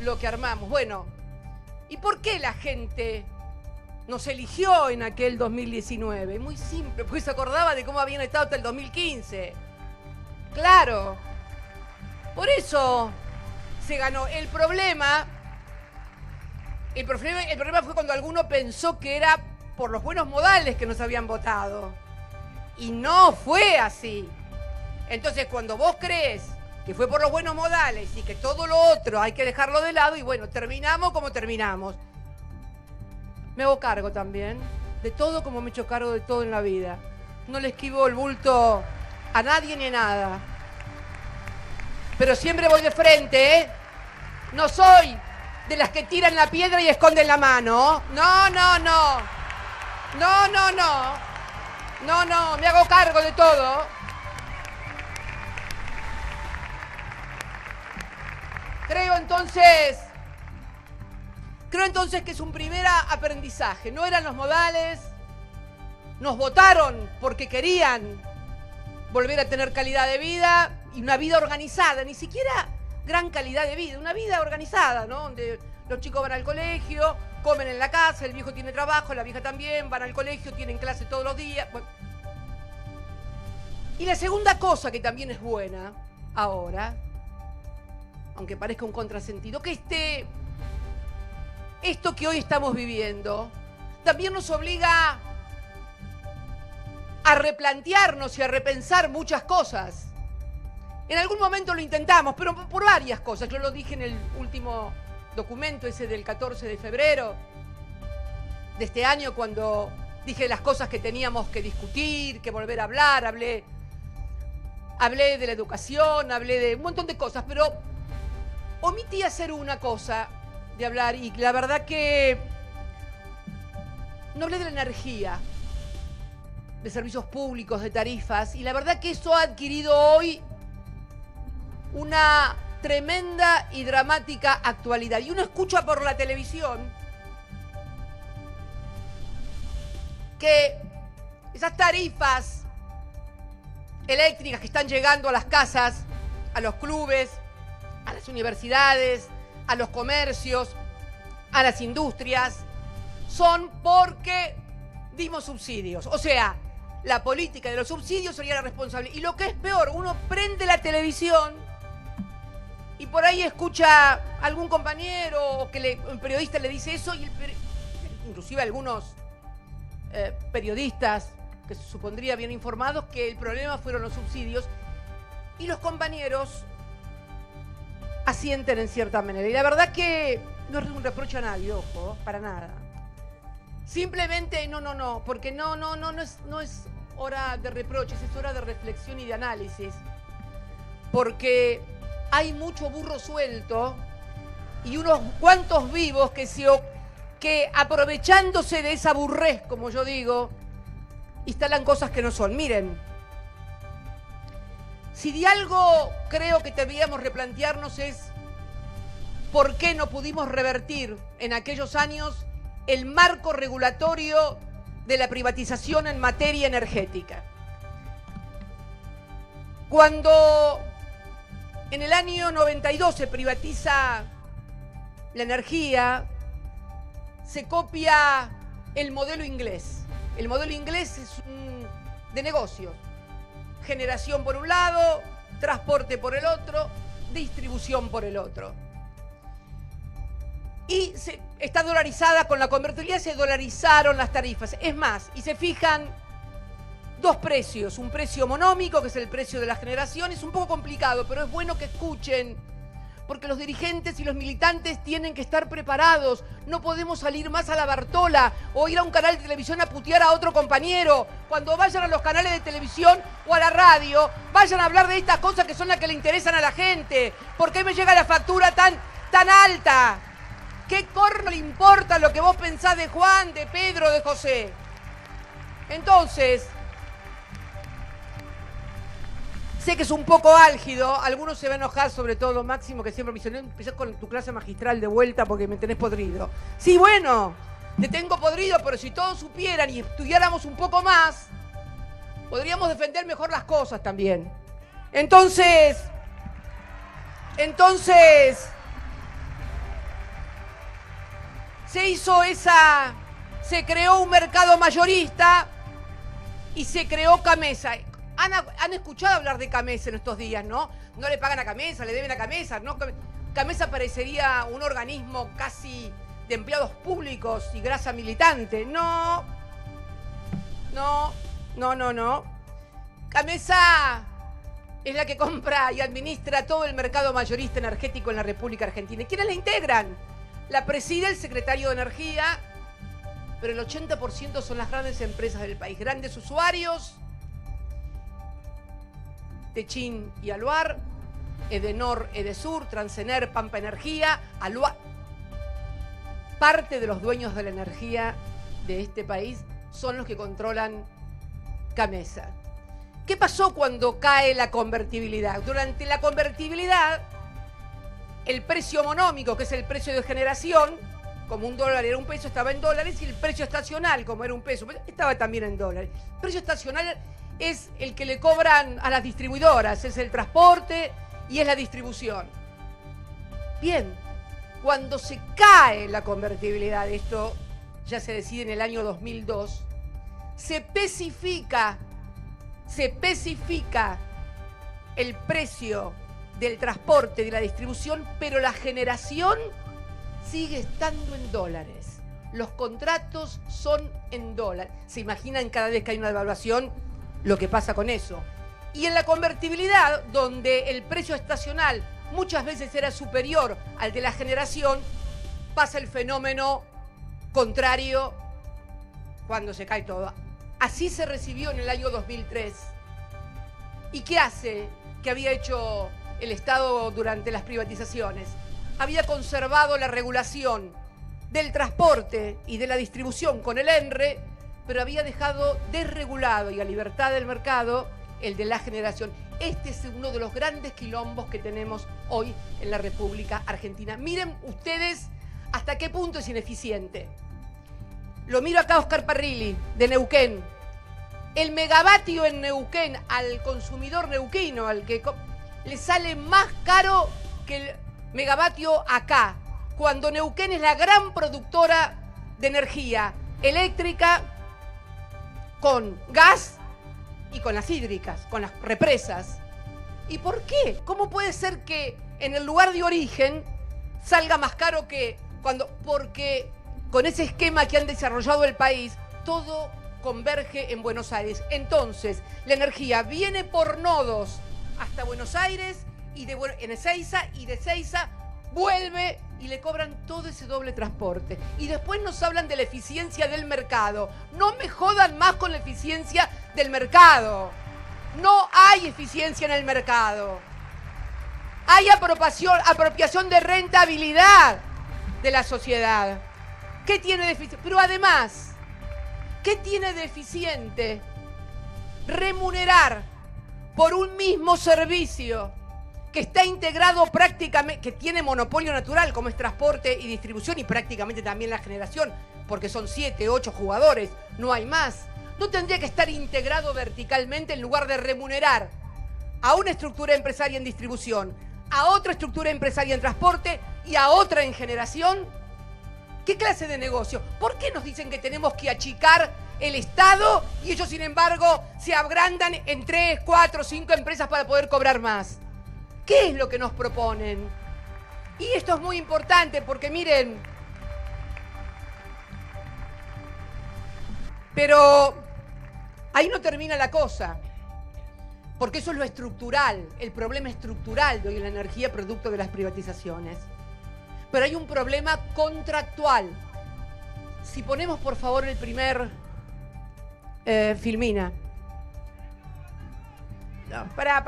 lo que armamos. Bueno, ¿y por qué la gente nos eligió en aquel 2019? Muy simple, porque se acordaba de cómo habían estado hasta el 2015. Claro, por eso se ganó. El problema fue cuando alguno pensó que era por los buenos modales que nos habían votado. Y no fue así. Entonces, cuando vos crees que fue por los buenos modales y que todo lo otro hay que dejarlo de lado, y bueno, terminamos como terminamos. Me hago cargo también de todo, como me he hecho cargo de todo en la vida. No le esquivo el bulto a nadie ni a nada. Pero siempre voy de frente, ¿eh? No soy de las que tiran la piedra y esconden la mano. No, no, no. No, no, no. No, no, me hago cargo de todo. Creo entonces que es un primer aprendizaje. No eran los modales. Nos votaron porque querían volver a tener calidad de vida y una vida organizada, ni siquiera gran calidad de vida, una vida organizada, ¿no? Donde los chicos van al colegio, comen en la casa, el viejo tiene trabajo, la vieja también, van al colegio, tienen clase todos los días. Bueno. Y la segunda cosa que también es buena ahora, aunque parezca un contrasentido, que esto que hoy estamos viviendo también nos obliga a replantearnos y a repensar muchas cosas. En algún momento lo intentamos, pero por varias cosas. Yo lo dije en el último documento, ese del 14 de febrero de este año, cuando dije las cosas que teníamos que discutir, que volver a hablar, hablé de la educación, hablé de un montón de cosas, pero omití hacer una cosa de hablar, y la verdad que no hablé de la energía, de servicios públicos, de tarifas, y la verdad que eso ha adquirido hoy una tremenda y dramática actualidad. Y uno escucha por la televisión que esas tarifas eléctricas que están llegando a las casas, a los clubes, a las universidades, a los comercios, a las industrias, son porque dimos subsidios. O sea, la política de los subsidios sería la responsable. Y lo que es peor, uno prende la televisión y por ahí escucha a algún compañero o que un periodista le dice eso, y inclusive algunos periodistas que se supondría bien informados, que el problema fueron los subsidios, y los compañeros asienten en cierta manera. Y la verdad que no es un reproche a nadie, ojo, para nada. Simplemente no, porque no es hora de reproches, es hora de reflexión y de análisis. Porque hay mucho burro suelto y unos cuantos vivos que aprovechándose de esa burrez, como yo digo, instalan cosas que no son. Miren, si de algo creo que deberíamos replantearnos es por qué no pudimos revertir en aquellos años el marco regulatorio de la privatización en materia energética. Cuando en el año 92 se privatiza la energía, se copia el modelo inglés. El modelo inglés es de negocios. Generación por un lado, transporte por el otro, distribución por el otro. Y está dolarizada con la convertibilidad, se dolarizaron las tarifas. Es más, y se fijan dos precios. Un precio monómico, que es el precio de la generación. Es un poco complicado, pero es bueno que escuchen, porque los dirigentes y los militantes tienen que estar preparados. No podemos salir más a la Bartola o ir a un canal de televisión a putear a otro compañero. Cuando vayan a los canales de televisión o a la radio, vayan a hablar de estas cosas que son las que le interesan a la gente. ¿Por qué me llega la factura tan alta? ¿Qué corno le importa lo que vos pensás de Juan, de Pedro, de José? Entonces, sé que es un poco álgido, algunos se van a enojar, sobre todo Máximo, que siempre me dice, empezás con tu clase magistral de vuelta porque me tenés podrido. Sí, bueno, te tengo podrido, pero si todos supieran y estudiáramos un poco más, podríamos defender mejor las cosas también. Entonces, se creó un mercado mayorista y se creó Camesa. Han escuchado hablar de Camesa en estos días, ¿no? No le pagan a Camesa, le deben a Camesa, ¿no? Camesa parecería un organismo casi de empleados públicos y grasa militante. No. Camesa es la que compra y administra todo el mercado mayorista energético en la República Argentina. ¿Y quiénes la integran? La preside el secretario de Energía, pero el 80% son las grandes empresas del país, grandes usuarios, Techín y Aluar, Edenor, Edesur, Transener, Pampa Energía, Alua. Parte de los dueños de la energía de este país son los que controlan Gamesa. ¿Qué pasó cuando cae la convertibilidad? Durante la convertibilidad, el precio monómico, que es el precio de generación, como $1 era $1, estaba en dólares, y el precio estacional, como era $1, estaba también en dólares. El precio estacional es el que le cobran a las distribuidoras, es el transporte y es la distribución. Bien, cuando se cae la convertibilidad, esto ya se decide en el año 2002, se especifica el precio del transporte, de la distribución, pero la generación sigue estando en dólares. Los contratos son en dólares. ¿Se imaginan cada vez que hay una devaluación lo que pasa con eso? Y en la convertibilidad, donde el precio estacional muchas veces era superior al de la generación, pasa el fenómeno contrario cuando se cae todo. Así se recibió en el año 2003. ¿Y qué hace que había hecho el Estado durante las privatizaciones? Había conservado la regulación del transporte y de la distribución con el ENRE, pero había dejado desregulado y a libertad del mercado el de la generación. Este es uno de los grandes quilombos que tenemos hoy en la República Argentina. Miren ustedes hasta qué punto es ineficiente. Lo miro acá a Oscar Parrilli, de Neuquén. El megavatio en Neuquén al consumidor neuquino, al que le sale más caro que el megavatio acá, cuando Neuquén es la gran productora de energía eléctrica con gas y con las hídricas, con las represas. ¿Y por qué? ¿Cómo puede ser que en el lugar de origen salga más caro que cuando? Porque con ese esquema que han desarrollado el país, todo converge en Buenos Aires. Entonces, la energía viene por nodos hasta Buenos Aires y en Ezeiza, y de Ezeiza vuelve y le cobran todo ese doble transporte. Y después nos hablan de la eficiencia del mercado. No me jodan más con la eficiencia del mercado. No hay eficiencia en el mercado. Hay apropiación de rentabilidad de la sociedad. ¿Qué tiene de eficiente? Pero además, ¿qué tiene de eficiente remunerar por un mismo servicio que está integrado prácticamente, que tiene monopolio natural como es transporte y distribución y prácticamente también la generación, porque son 7, 8 jugadores, no hay más? ¿No tendría que estar integrado verticalmente en lugar de remunerar a una estructura empresaria en distribución, a otra estructura empresaria en transporte y a otra en generación? ¿Qué clase de negocio? ¿Por qué nos dicen que tenemos que achicar el Estado y ellos, sin embargo, se agrandan en 3, 4, 5 empresas para poder cobrar más? ¿Qué es lo que nos proponen? Y esto es muy importante porque, miren, pero ahí no termina la cosa, porque eso es lo estructural, el problema estructural de hoy en la energía producto de las privatizaciones. Pero hay un problema contractual. Si ponemos, por favor, el primer filmina. No, pará.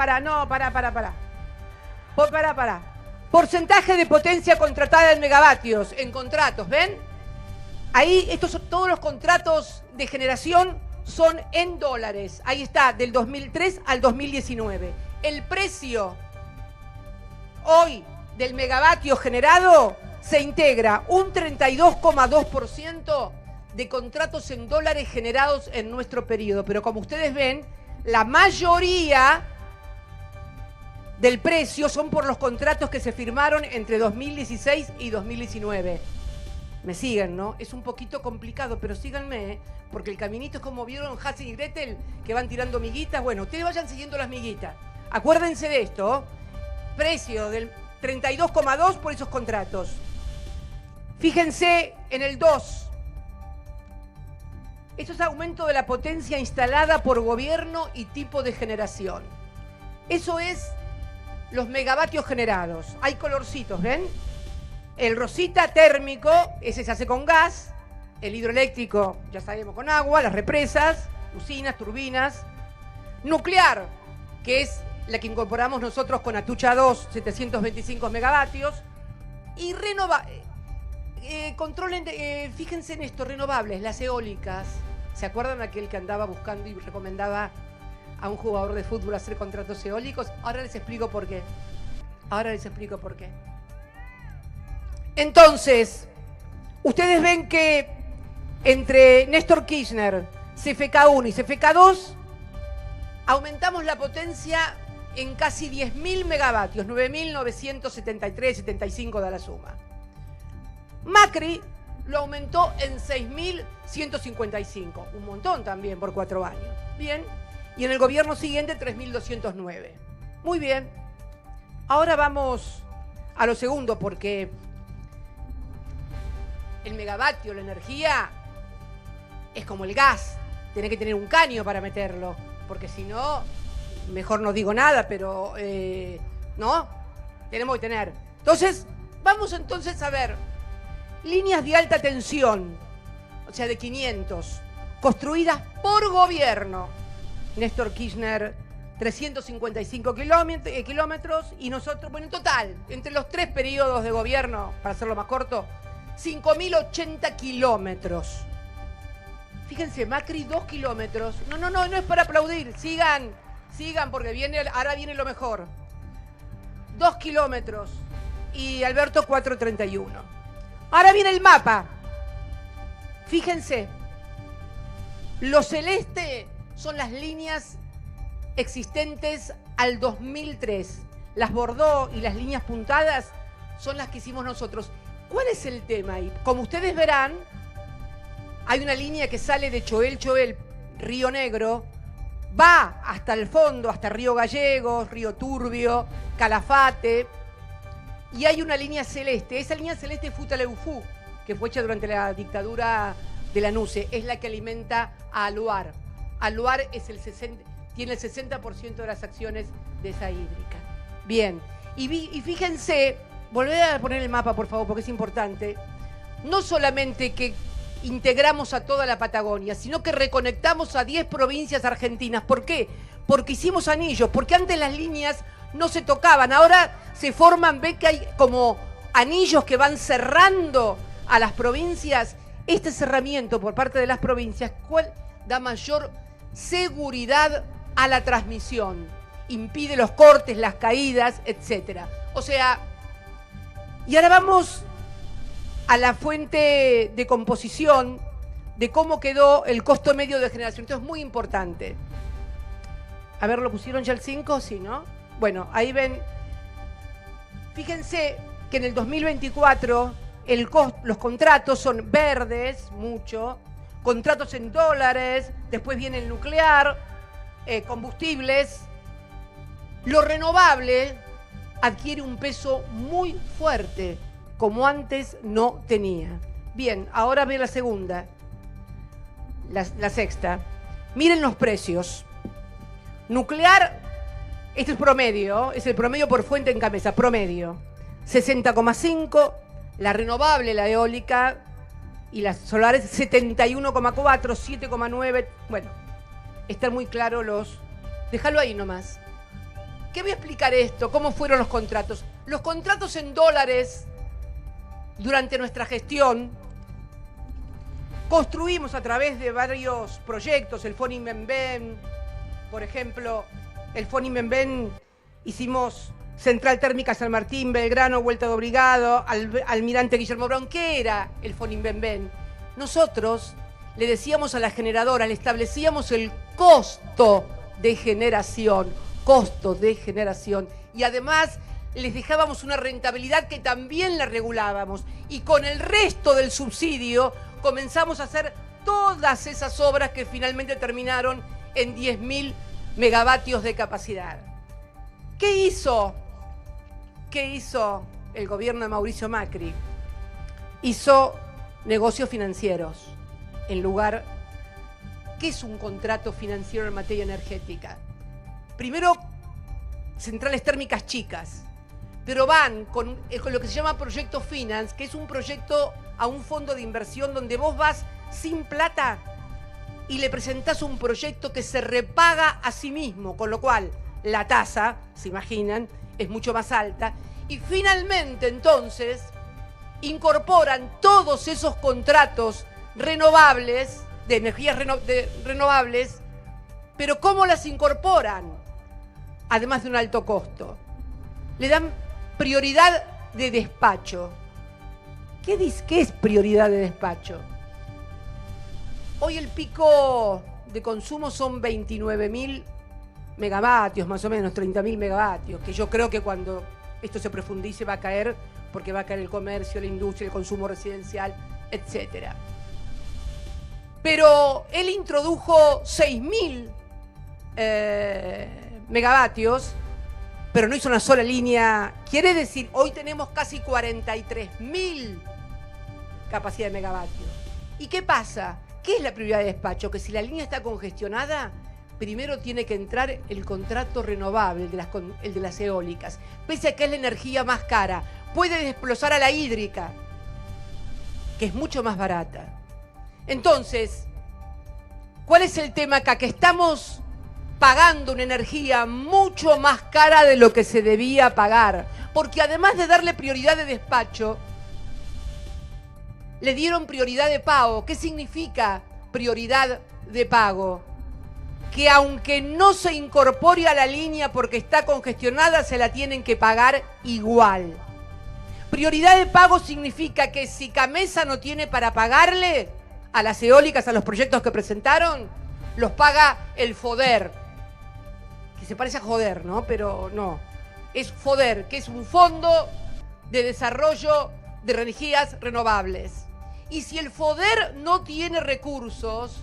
Porcentaje de potencia contratada en megavatios, en contratos, ¿ven? Ahí, estos son todos los contratos de generación son en dólares. Ahí está, del 2003 al 2019. El precio hoy del megavatio generado se integra un 32,2% de contratos en dólares generados en nuestro periodo. Pero como ustedes ven, la mayoría del precio son por los contratos que se firmaron entre 2016 y 2019. Me siguen, ¿no? Es un poquito complicado, pero síganme, ¿eh? Porque el caminito es como vieron Hansel y Gretel, que van tirando miguitas. Bueno, ustedes vayan siguiendo las miguitas. Acuérdense de esto. Precio del 32,2 por esos contratos. Fíjense en el 2. Eso es aumento de la potencia instalada por gobierno y tipo de generación. Eso es los megavatios generados. Hay colorcitos, ¿ven? El rosita térmico, ese se hace con gas. El hidroeléctrico, ya sabemos, con agua. Las represas, usinas, turbinas. Nuclear, que es la que incorporamos nosotros con Atucha 2, 725 megavatios. Y fíjense en esto, renovables, las eólicas. ¿Se acuerdan aquel que andaba buscando y recomendaba a un jugador de fútbol hacer contratos eólicos? Ahora les explico por qué. Entonces, ustedes ven que entre Néstor Kirchner, CFK1 y CFK2, aumentamos la potencia en casi 10.000 megavatios, 9.973, 75 da la suma. Macri lo aumentó en 6.155, un montón también por 4 años. Bien, y en el gobierno siguiente 3.209. Muy bien, ahora vamos a lo segundo, porque el megavatio, la energía, es como el gas, tenés que tener un caño para meterlo, porque si no, mejor no digo nada, pero no, tenemos que tener. Entonces, vamos entonces a ver líneas de alta tensión, o sea, de 500, construidas por gobierno. Néstor Kirchner, 355 kilómetros, y nosotros, bueno, en total, entre los 3 periodos de gobierno, para hacerlo más corto, 5.080 kilómetros. Fíjense, Macri 2 kilómetros. No es para aplaudir. Sigan, porque ahora viene lo mejor. 2 kilómetros. Y Alberto 4,31. Ahora viene el mapa. Fíjense. Lo celeste son las líneas existentes al 2003. Las Bordeaux y las líneas puntadas son las que hicimos nosotros. ¿Cuál es el tema ahí? Como ustedes verán, hay una línea que sale de Choel, Río Negro, va hasta el fondo, hasta Río Gallegos, Río Turbio, Calafate, y hay una línea celeste. Esa línea celeste es Futaleufú, que fue hecha durante la dictadura de la NUCE, es la que alimenta a Aluar. Aluar tiene el 60% de las acciones de esa hídrica. Bien, y fíjense, volvé a poner el mapa, por favor, porque es importante. No solamente que integramos a toda la Patagonia, sino que reconectamos a 10 provincias argentinas. ¿Por qué? Porque hicimos anillos, porque antes las líneas no se tocaban, ahora se forman, ve que hay como anillos que van cerrando a las provincias. Este cerramiento por parte de las provincias, ¿cuál da mayor seguridad a la transmisión? Impide los cortes, las caídas, etc. O sea, y ahora vamos a la fuente de composición de cómo quedó el costo medio de generación. Esto es muy importante. A ver, ¿lo pusieron ya el 5? Sí, ¿no? Bueno, ahí ven. Fíjense que en el 2024 los contratos son verdes, mucho, contratos en dólares, después viene el nuclear, combustibles. Lo renovable adquiere un peso muy fuerte, como antes no tenía. Bien, ahora ve la segunda, la sexta. Miren los precios. Nuclear, este es promedio, es el promedio por fuente en cabeza, promedio. 60,5, la renovable, la eólica y las solares 71,4, 7,9. Bueno, están muy claros los... Déjalo ahí nomás. ¿Qué voy a explicar esto? ¿Cómo fueron los contratos? Los contratos en dólares, durante nuestra gestión, construimos a través de varios proyectos, el Fonim Benben, por ejemplo, el Fonim Benben, hicimos Central Térmica San Martín, Belgrano, Vuelta de Obligado, Almirante Guillermo Brown. ¿Qué era el Fonim Benben? Nosotros le decíamos a la generadora, le establecíamos el costo de generación, y además les dejábamos una rentabilidad que también la regulábamos, y con el resto del subsidio comenzamos a hacer todas esas obras que finalmente terminaron en 10.000 megavatios de capacidad. ¿Qué hizo el gobierno de Mauricio Macri? Hizo negocios financieros en lugar... ¿Qué es un contrato financiero en materia energética? Primero, centrales térmicas chicas, pero van con lo que se llama Proyecto Finance, que es un proyecto a un fondo de inversión donde vos vas sin plata y le presentás un proyecto que se repaga a sí mismo, con lo cual la tasa, se imaginan, es mucho más alta. Y finalmente, entonces, incorporan todos esos contratos renovables, de energías renovables, pero ¿cómo las incorporan? Además de un alto costo. Le dan prioridad de despacho. ¿Qué es prioridad de despacho? Hoy el pico de consumo son 29.000 megavatios, más o menos, 30.000 megavatios, que yo creo que cuando esto se profundice va a caer, porque va a caer el comercio, la industria, el consumo residencial, etc. Pero él introdujo 6.000 megavatios, pero no hizo una sola línea. Quiere decir, hoy tenemos casi 43.000 capacidad de megavatios. ¿Y qué pasa? ¿Qué es la prioridad de despacho? Que si la línea está congestionada, primero tiene que entrar el contrato renovable, el de las eólicas. Pese a que es la energía más cara, puede desplazar a la hídrica, que es mucho más barata. Entonces, ¿cuál es el tema acá? Que estamos pagando una energía mucho más cara de lo que se debía pagar. Porque además de darle prioridad de despacho, le dieron prioridad de pago. ¿Qué significa prioridad de pago? Que aunque no se incorpore a la línea porque está congestionada, se la tienen que pagar igual. Prioridad de pago significa que si Camesa no tiene para pagarle a las eólicas, a los proyectos que presentaron, los paga el FODER. Que se parece a joder, ¿no? Pero no. Es FODER, que es un fondo de desarrollo de energías renovables. Y si el FODER no tiene recursos,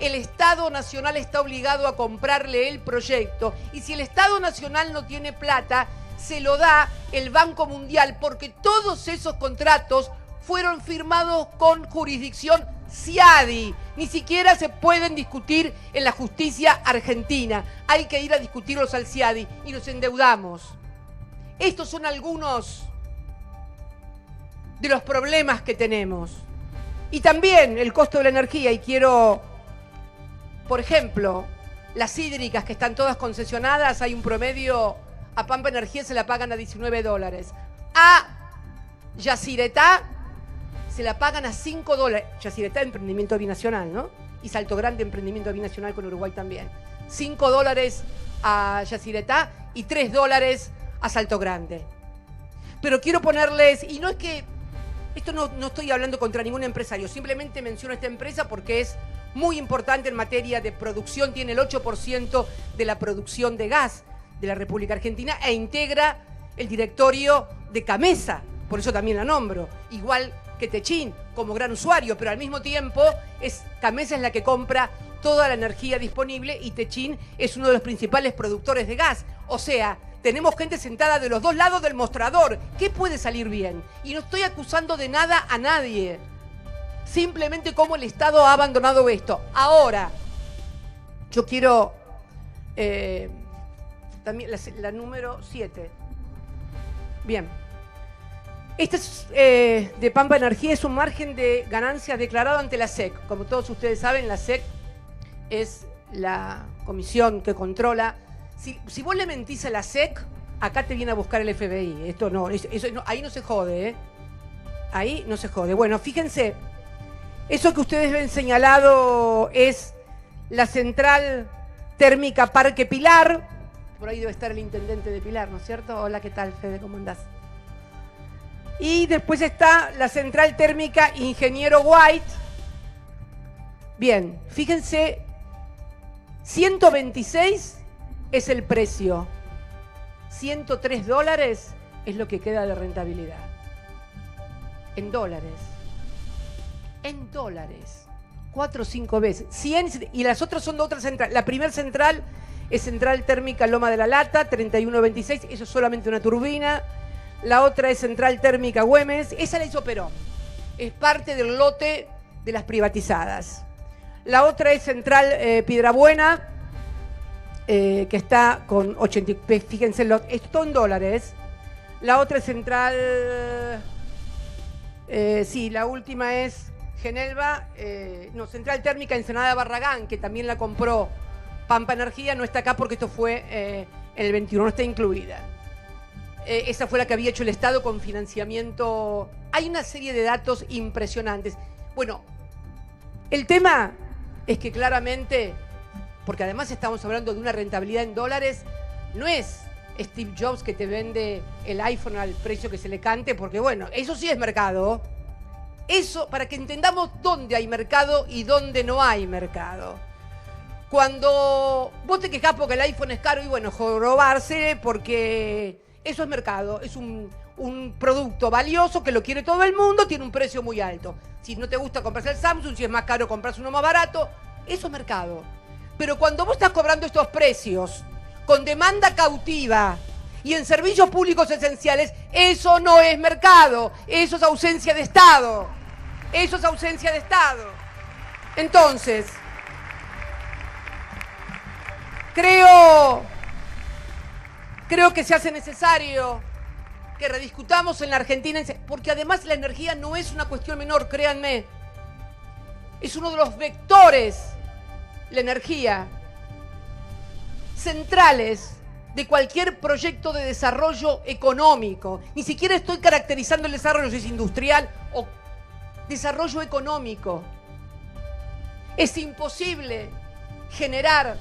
el Estado Nacional está obligado a comprarle el proyecto. Y si el Estado Nacional no tiene plata, se lo da el Banco Mundial, porque todos esos contratos fueron firmados con jurisdicción CIADI. Ni siquiera se pueden discutir en la justicia argentina. Hay que ir a discutirlos al CIADI y nos endeudamos. Estos son algunos de los problemas que tenemos. Y también el costo de la energía. Y quiero, por ejemplo, las hídricas que están todas concesionadas, hay un promedio, a Pampa Energía se la pagan a $19. A Yacyretá se la pagan a $5. Yacyretá, emprendimiento binacional, ¿no? Y Salto Grande, emprendimiento binacional con Uruguay también. $5 a Yacyretá y $3 a Salto Grande. Pero quiero ponerles, y no es que, esto no estoy hablando contra ningún empresario, simplemente menciono esta empresa porque es muy importante en materia de producción, tiene el 8% de la producción de gas de la República Argentina e integra el directorio de Camesa, por eso también la nombro, igual que Techín como gran usuario, pero al mismo tiempo Camesa es la que compra toda la energía disponible y Techín es uno de los principales productores de gas. O sea, tenemos gente sentada de los dos lados del mostrador. ¿Qué puede salir bien? Y no estoy acusando de nada a nadie. Simplemente cómo el Estado ha abandonado esto. Ahora, yo quiero también la número 7. Bien. Este es, de Pampa Energía es un margen de ganancias declarado ante la SEC. Como todos ustedes saben, la SEC es la comisión que controla. Si vos le mentís a la SEC, acá te viene a buscar el FBI. Esto no, ahí no se jode, ¿eh? Ahí no se jode. Bueno, fíjense, eso que ustedes ven señalado es la central térmica Parque Pilar. Por ahí debe estar el intendente de Pilar, ¿no es cierto? Hola, ¿qué tal, Fede? ¿Cómo andás? Y después está la central térmica Ingeniero White. Bien, fíjense, 126 es el precio. $103 es lo que queda de rentabilidad. En dólares. En dólares. 4 o 5 veces. 100, y las otras son de otra central. La primera central es central térmica Loma de la Lata, 3126. Eso es solamente una turbina. La otra es central térmica Güemes. Esa la hizo Perón. Es parte del lote de las privatizadas. La otra es central Piedrabuena, que está con 80, fíjense, esto en dólares. La otra es central, sí, la última es Genelva, no, central térmica Ensenada Barragán, que también la compró Pampa Energía no está acá porque esto fue en el 21, no está incluida. Esa fue la que había hecho el Estado con financiamiento. Hay una serie de datos impresionantes. Bueno, el tema es que claramente, porque además estamos hablando de una rentabilidad en dólares, no es Steve Jobs que te vende el iPhone al precio que se le cante, porque bueno, eso sí es mercado. Eso, para que entendamos dónde hay mercado y dónde no hay mercado. Cuando vos te quejás porque el iPhone es caro y bueno, jorobarse porque eso es mercado, es un producto valioso que lo quiere todo el mundo, tiene un precio muy alto. Si no te gusta comprarse el Samsung, si es más caro comprarse uno más barato, eso es mercado. Pero cuando vos estás cobrando estos precios con demanda cautiva y en servicios públicos esenciales, eso no es mercado, eso es ausencia de Estado. Eso es ausencia de Estado. Entonces, creo que se hace necesario que rediscutamos en la Argentina, porque además la energía no es una cuestión menor, créanme. Es uno de los vectores, la energía, centrales de cualquier proyecto de desarrollo económico. Ni siquiera estoy caracterizando el desarrollo si es industrial o desarrollo económico. Es imposible generar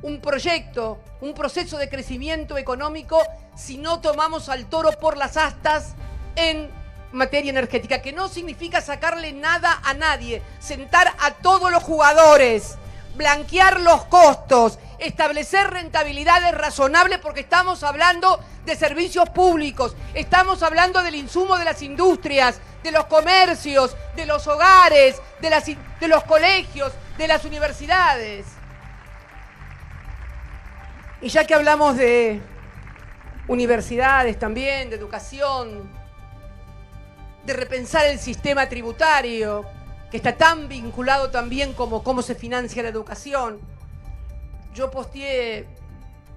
un proyecto, un proceso de crecimiento económico si no tomamos al toro por las astas en materia energética, que no significa sacarle nada a nadie, sentar a todos los jugadores, blanquear los costos, establecer rentabilidades razonables, porque estamos hablando de servicios públicos, estamos hablando del insumo de las industrias, de los comercios, de los hogares, de los colegios, de las universidades. Y ya que hablamos de universidades también, de educación, de repensar el sistema tributario, que está tan vinculado también como cómo se financia la educación. Yo posteé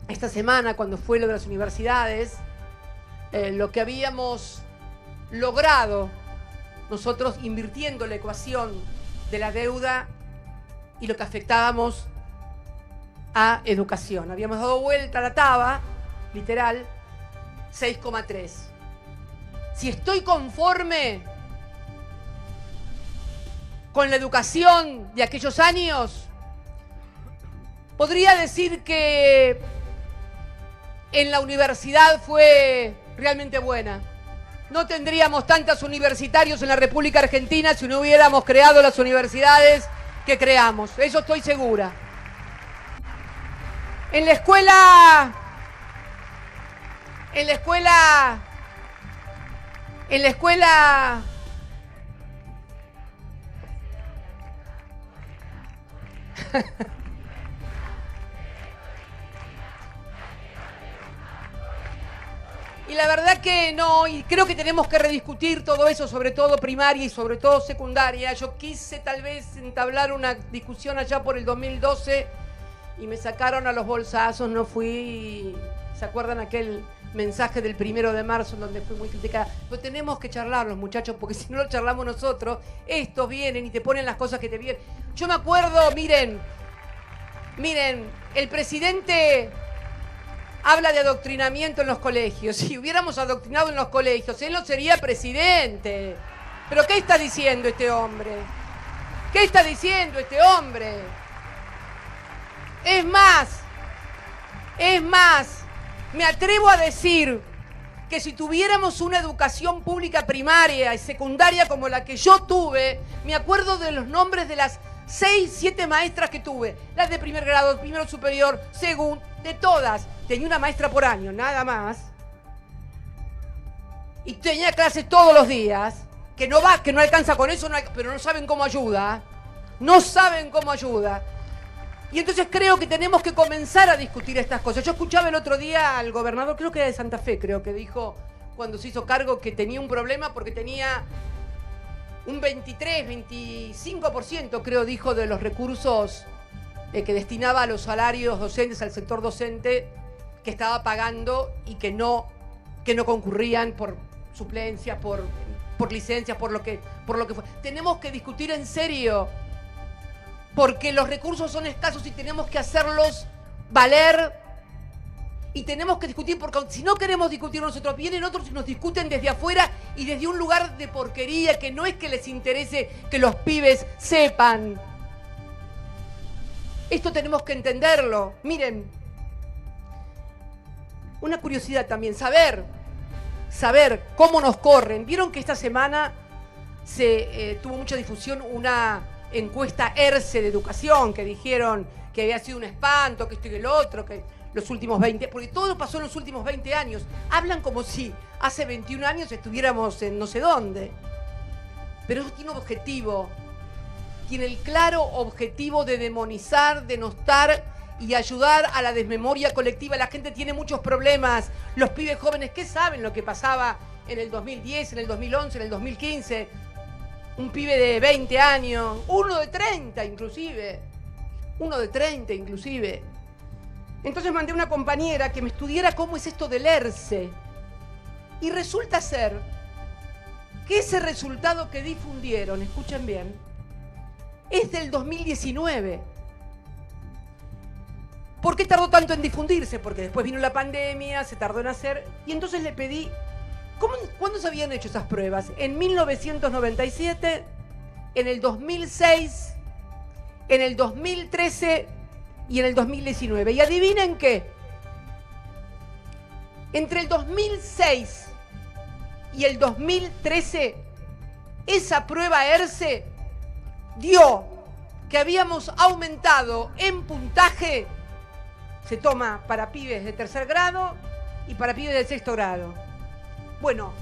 esta semana, cuando fue lo de las universidades, lo que habíamos logrado nosotros invirtiendo la ecuación de la deuda y lo que afectábamos a educación. Habíamos dado vuelta a la taba, literal, 6,3. Si estoy conforme con la educación de aquellos años, podría decir que en la universidad fue realmente buena. No tendríamos tantos universitarios en la República Argentina si no hubiéramos creado las universidades que creamos. Eso estoy segura. En la escuela y la verdad que no, y creo que tenemos que rediscutir todo eso, sobre todo primaria y sobre todo secundaria. Yo quise tal vez entablar una discusión allá por el 2012 y me sacaron a los bolsazos, no fui. ¿Se acuerdan aquel mensaje del 1 de marzo en donde fui muy criticada? Pero tenemos que charlar los muchachos, porque si no lo charlamos nosotros, estos vienen y te ponen las cosas que te vienen. Yo me acuerdo, miren, el presidente habla de adoctrinamiento en los colegios. Si hubiéramos adoctrinado en los colegios, él no sería presidente. ¿Pero qué está diciendo este hombre? ¿Qué está diciendo este hombre? Es más, me atrevo a decir que si tuviéramos una educación pública primaria y secundaria como la que yo tuve, me acuerdo de los nombres de las 6, 7 maestras que tuve, las de primer grado, primero superior, segundo, de todas. Tenía una maestra por año, nada más. Y tenía clases todos los días, que no alcanza con eso, pero no saben cómo ayuda. No saben cómo ayuda. Y entonces creo que tenemos que comenzar a discutir estas cosas. Yo escuchaba el otro día al gobernador, creo que era de Santa Fe, creo que dijo cuando se hizo cargo que tenía un problema porque tenía un 23, 25%, creo, dijo, de los recursos que destinaba a los salarios docentes, al sector docente, que estaba pagando y que no concurrían por suplencia, por licencias, por lo que fue. Tenemos que discutir en serio porque los recursos son escasos y tenemos que hacerlos valer y tenemos que discutir, porque si no queremos discutir nosotros, vienen otros y nos discuten desde afuera y desde un lugar de porquería que no es que les interese que los pibes sepan. Esto tenemos que entenderlo. Miren, una curiosidad también, saber cómo nos corren. Vieron que esta semana se tuvo mucha difusión una encuesta ERCE de educación, que dijeron que había sido un espanto, que esto y el otro, que los últimos 20, porque todo pasó en los últimos 20 años. Hablan como si hace 21 años estuviéramos en no sé dónde. Pero eso tiene un objetivo. Tiene el claro objetivo de demonizar, denostar y ayudar a la desmemoria colectiva. La gente tiene muchos problemas. Los pibes jóvenes, ¿qué saben lo que pasaba en el 2010, en el 2011, en el 2015? Un pibe de 20 años, uno de 30 inclusive. Entonces mandé a una compañera que me estudiara cómo es esto del ERCE. Y resulta ser que ese resultado que difundieron, escuchen bien, es del 2019. ¿Por qué tardó tanto en difundirse? Porque después vino la pandemia, se tardó en hacer, y entonces le pedí, ¿cuándo se habían hecho esas pruebas? En 1997, en el 2006, en el 2013 y en el 2019. Y adivinen qué, entre el 2006 y el 2013, esa prueba ERCE dio que habíamos aumentado en puntaje. Se toma para pibes de tercer grado y para pibes de sexto grado. Bueno,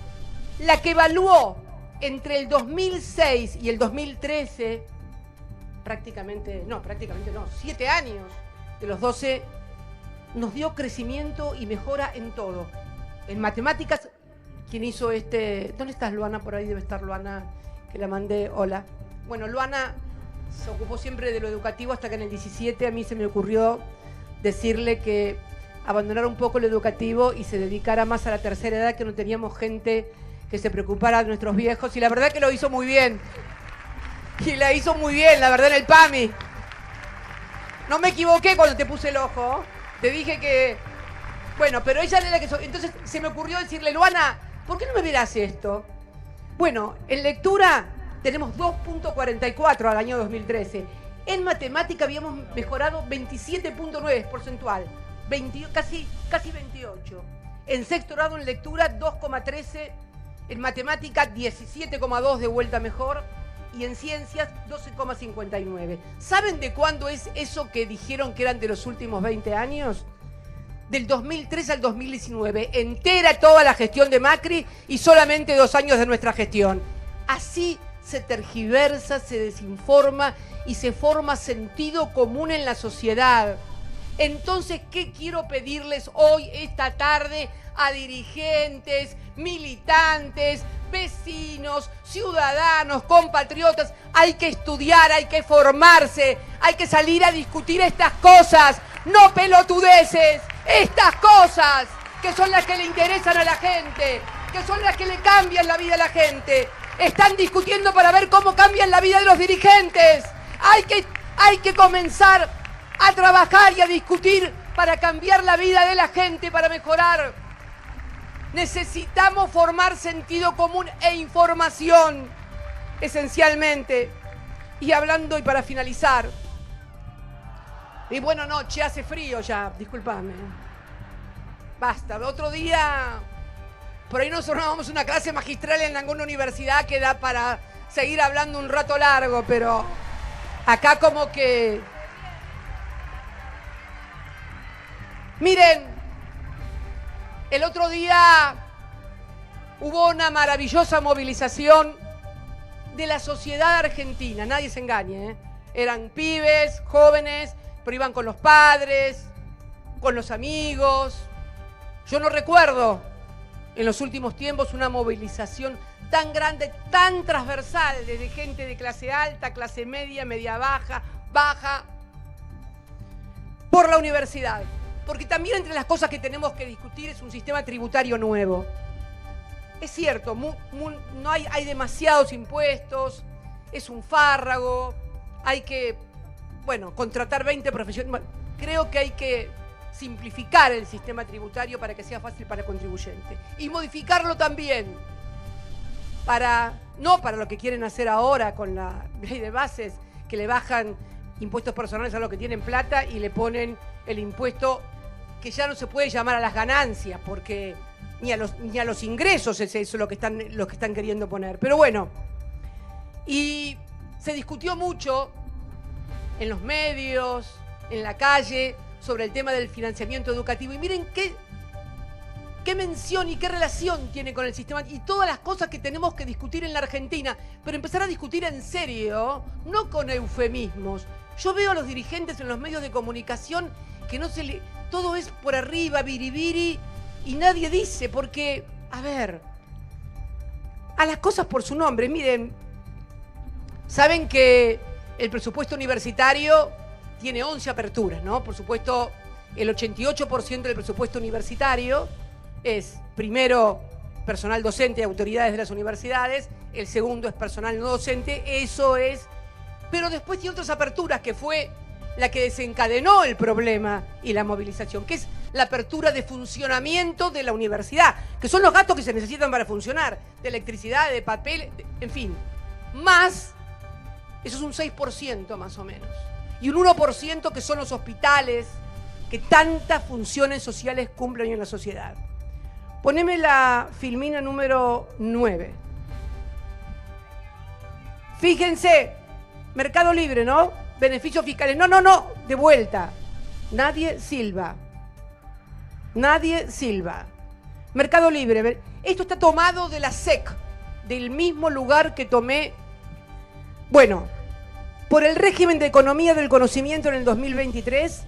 la que evaluó entre el 2006 y el 2013, prácticamente no, 7 años de los 12, nos dio crecimiento y mejora en todo. En matemáticas, ¿quién hizo este? ¿Dónde estás, Luana? Por ahí debe estar Luana, que la mandé. Hola. Bueno, Luana se ocupó siempre de lo educativo hasta que en el 17 a mí se me ocurrió decirle que abandonara un poco lo educativo y se dedicara más a la tercera edad, que no teníamos gente que se preocupara de nuestros viejos, y la verdad que lo hizo muy bien. Y la hizo muy bien, la verdad, en el PAMI. No me equivoqué cuando te puse el ojo. Te dije que... Bueno, pero ella era la que... Entonces se me ocurrió decirle, Luana, ¿por qué no me verás esto? Bueno, en lectura tenemos 2.44 al año 2013. En matemática habíamos mejorado 27.9 porcentual, casi 28. En sexto grado en lectura 2,13, en matemática 17,2 de vuelta mejor y en ciencias 12,59. ¿Saben de cuándo es eso que dijeron que eran de los últimos 20 años? Del 2003 al 2019, entera toda la gestión de Macri y solamente 2 años de nuestra gestión. Así se tergiversa, se desinforma y se forma sentido común en la sociedad. Entonces, ¿qué quiero pedirles hoy, esta tarde, a dirigentes, militantes, vecinos, ciudadanos, compatriotas? Hay que estudiar, hay que formarse, hay que salir a discutir estas cosas, no pelotudeces, estas cosas que son las que le interesan a la gente, que son las que le cambian la vida a la gente. Están discutiendo para ver cómo cambian la vida de los dirigentes. Hay que comenzar a trabajar y a discutir para cambiar la vida de la gente, para mejorar. Necesitamos formar sentido común e información, esencialmente. Y hablando, y para finalizar, y bueno, noche, hace frío ya, discúlpame. Basta, otro día, por ahí nosotros vamos a una clase magistral en alguna universidad que da para seguir hablando un rato largo, pero acá como que... Miren, el otro día hubo una maravillosa movilización de la sociedad argentina, nadie se engañe, ¿eh? Eran pibes, jóvenes, pero iban con los padres, con los amigos. Yo no recuerdo en los últimos tiempos una movilización tan grande, tan transversal, desde gente de clase alta, clase media, media baja, por la universidad. Porque también entre las cosas que tenemos que discutir es un sistema tributario nuevo. Es cierto, hay demasiados impuestos, es un fárrago, hay que bueno, contratar 20 profesionales. Bueno, creo que hay que simplificar el sistema tributario para que sea fácil para el contribuyente. Y modificarlo también no para lo que quieren hacer ahora con la ley de bases, que le bajan impuestos personales a los que tienen plata y le ponen el impuesto que ya no se puede llamar a las ganancias, porque ni a los ingresos es eso lo que están queriendo poner. Pero bueno, y se discutió mucho en los medios, en la calle, sobre el tema del financiamiento educativo. Y miren qué mención y qué relación tiene con el sistema y todas las cosas que tenemos que discutir en la Argentina. Pero empezar a discutir en serio, no con eufemismos. Yo veo a los dirigentes en los medios de comunicación que todo es por arriba, biribiri, y nadie dice, porque, a ver, a las cosas por su nombre. Miren, saben que el presupuesto universitario tiene 11 aperturas, ¿no? Por supuesto, el 88% del presupuesto universitario es, primero, personal docente y autoridades de las universidades, el segundo es personal no docente, eso es. Pero después tiene otras aperturas, que fue la que desencadenó el problema y la movilización, que es la apertura de funcionamiento de la universidad, que son los gastos que se necesitan para funcionar, de electricidad, de papel, en fin. Más, eso es un 6% más o menos. Y un 1% que son los hospitales, que tantas funciones sociales cumplen en la sociedad. Poneme la filmina número 9. Fíjense, Mercado Libre, ¿no? Beneficios fiscales. No, de vuelta. Nadie silba. Mercado Libre. Esto está tomado de la SEC, del mismo lugar que tomé. Bueno, por el régimen de economía del conocimiento en el 2023,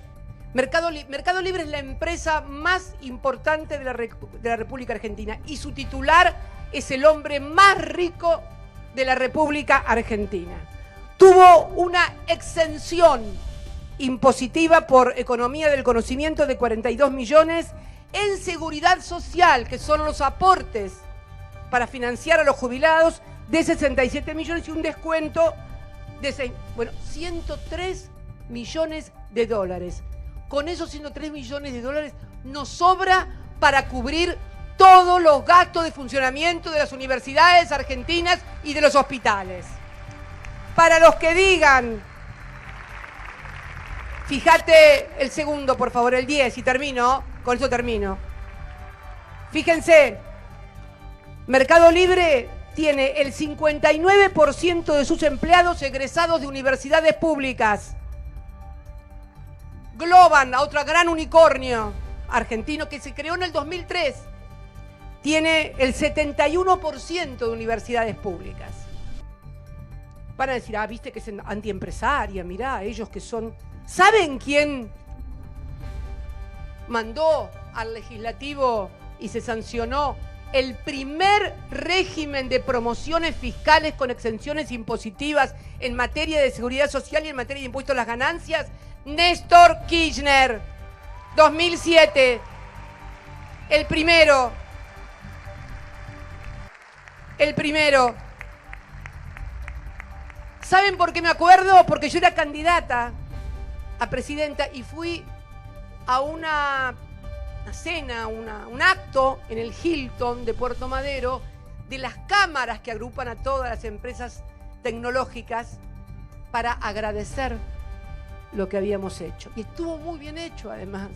Mercado Libre es la empresa más importante de la República Argentina y su titular es el hombre más rico de la República Argentina. Tuvo una exención impositiva por economía del conocimiento de 42 millones en seguridad social, que son los aportes para financiar a los jubilados, de 67 millones y un descuento de 103 millones de dólares. Con esos 103 millones de dólares nos sobra para cubrir todos los gastos de funcionamiento de las universidades argentinas y de los hospitales. Para los que digan, fíjate el segundo, por favor, el 10, y termino, con eso termino. Fíjense, Mercado Libre tiene el 59% de sus empleados egresados de universidades públicas. Globan, a otro gran unicornio argentino que se creó en el 2003, tiene el 71% de universidades públicas. Van a decir, viste que es antiempresaria, mirá, ellos que son... ¿Saben quién mandó al legislativo y se sancionó el primer régimen de promociones fiscales con exenciones impositivas en materia de seguridad social y en materia de impuestos a las ganancias? Néstor Kirchner, 2007, el primero. ¿Saben por qué me acuerdo? Porque yo era candidata a presidenta y fui a una cena, un acto en el Hilton de Puerto Madero de las cámaras que agrupan a todas las empresas tecnológicas para agradecer lo que habíamos hecho. Y estuvo muy bien hecho, además,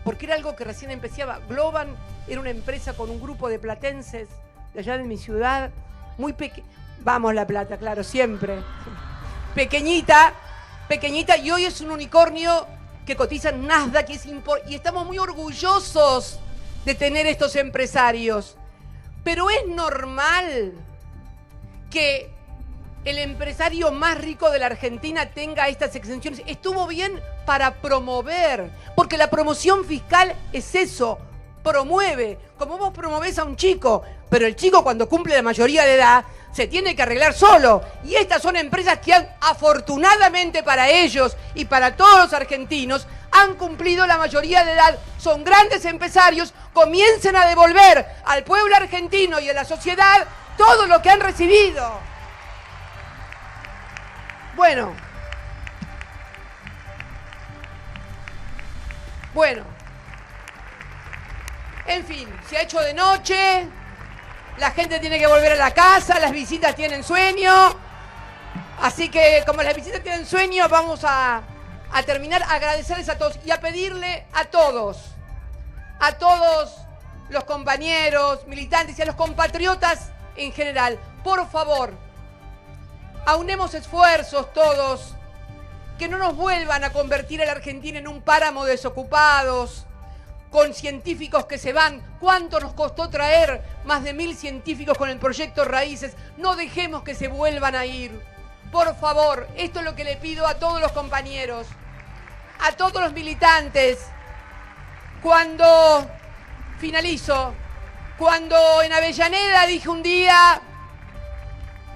porque era algo que recién empezaba. Globan era una empresa con un grupo de platenses de allá de mi ciudad, muy pequeña. Vamos La Plata, claro, siempre. Pequeñita, y hoy es un unicornio que cotiza en Nasdaq y estamos muy orgullosos de tener estos empresarios. Pero es normal que el empresario más rico de la Argentina tenga estas exenciones. Estuvo bien para promover, porque la promoción fiscal es eso, promueve, como vos promovés a un chico, pero el chico cuando cumple la mayoría de edad se tiene que arreglar solo. Y estas son empresas que afortunadamente para ellos y para todos los argentinos, han cumplido la mayoría de edad, son grandes empresarios, comiencen a devolver al pueblo argentino y a la sociedad todo lo que han recibido. Bueno, Bueno, en fin, se ha hecho de noche, la gente tiene que volver a la casa, las visitas tienen sueño, así que como las visitas tienen sueño, vamos a terminar, a agradecerles a todos y a pedirle a todos los compañeros, militantes y a los compatriotas en general, por favor, aunemos esfuerzos todos, que no nos vuelvan a convertir a la Argentina en un páramo de desocupados, con científicos que se van. ¿Cuánto nos costó traer más de 1000 científicos con el proyecto Raíces? No dejemos que se vuelvan a ir. Por favor, esto es lo que le pido a todos los compañeros, a todos los militantes. Cuando finalizo, cuando en Avellaneda dije un día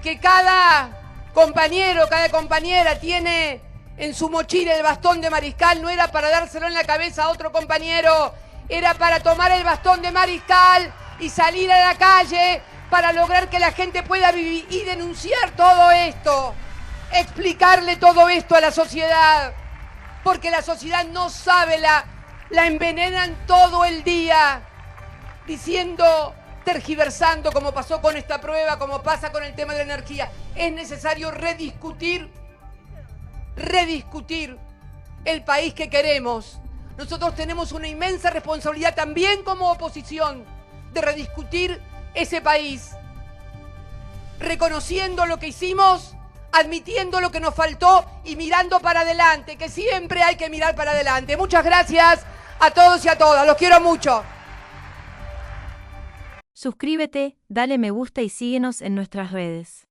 que cada compañero, cada compañera tiene en su mochila el bastón de mariscal, no era para dárselo en la cabeza a otro compañero, era para tomar el bastón de mariscal y salir a la calle para lograr que la gente pueda vivir y denunciar todo esto, explicarle todo esto a la sociedad, porque la sociedad no sabe, la envenenan todo el día, diciendo, tergiversando, como pasó con esta prueba, como pasa con el tema de la energía. Es necesario rediscutir el país que queremos. Nosotros tenemos una inmensa responsabilidad también como oposición de rediscutir ese país, reconociendo lo que hicimos, admitiendo lo que nos faltó y mirando para adelante, que siempre hay que mirar para adelante. Muchas gracias a todos y a todas, los quiero mucho. Suscríbete, dale me gusta y síguenos en nuestras redes.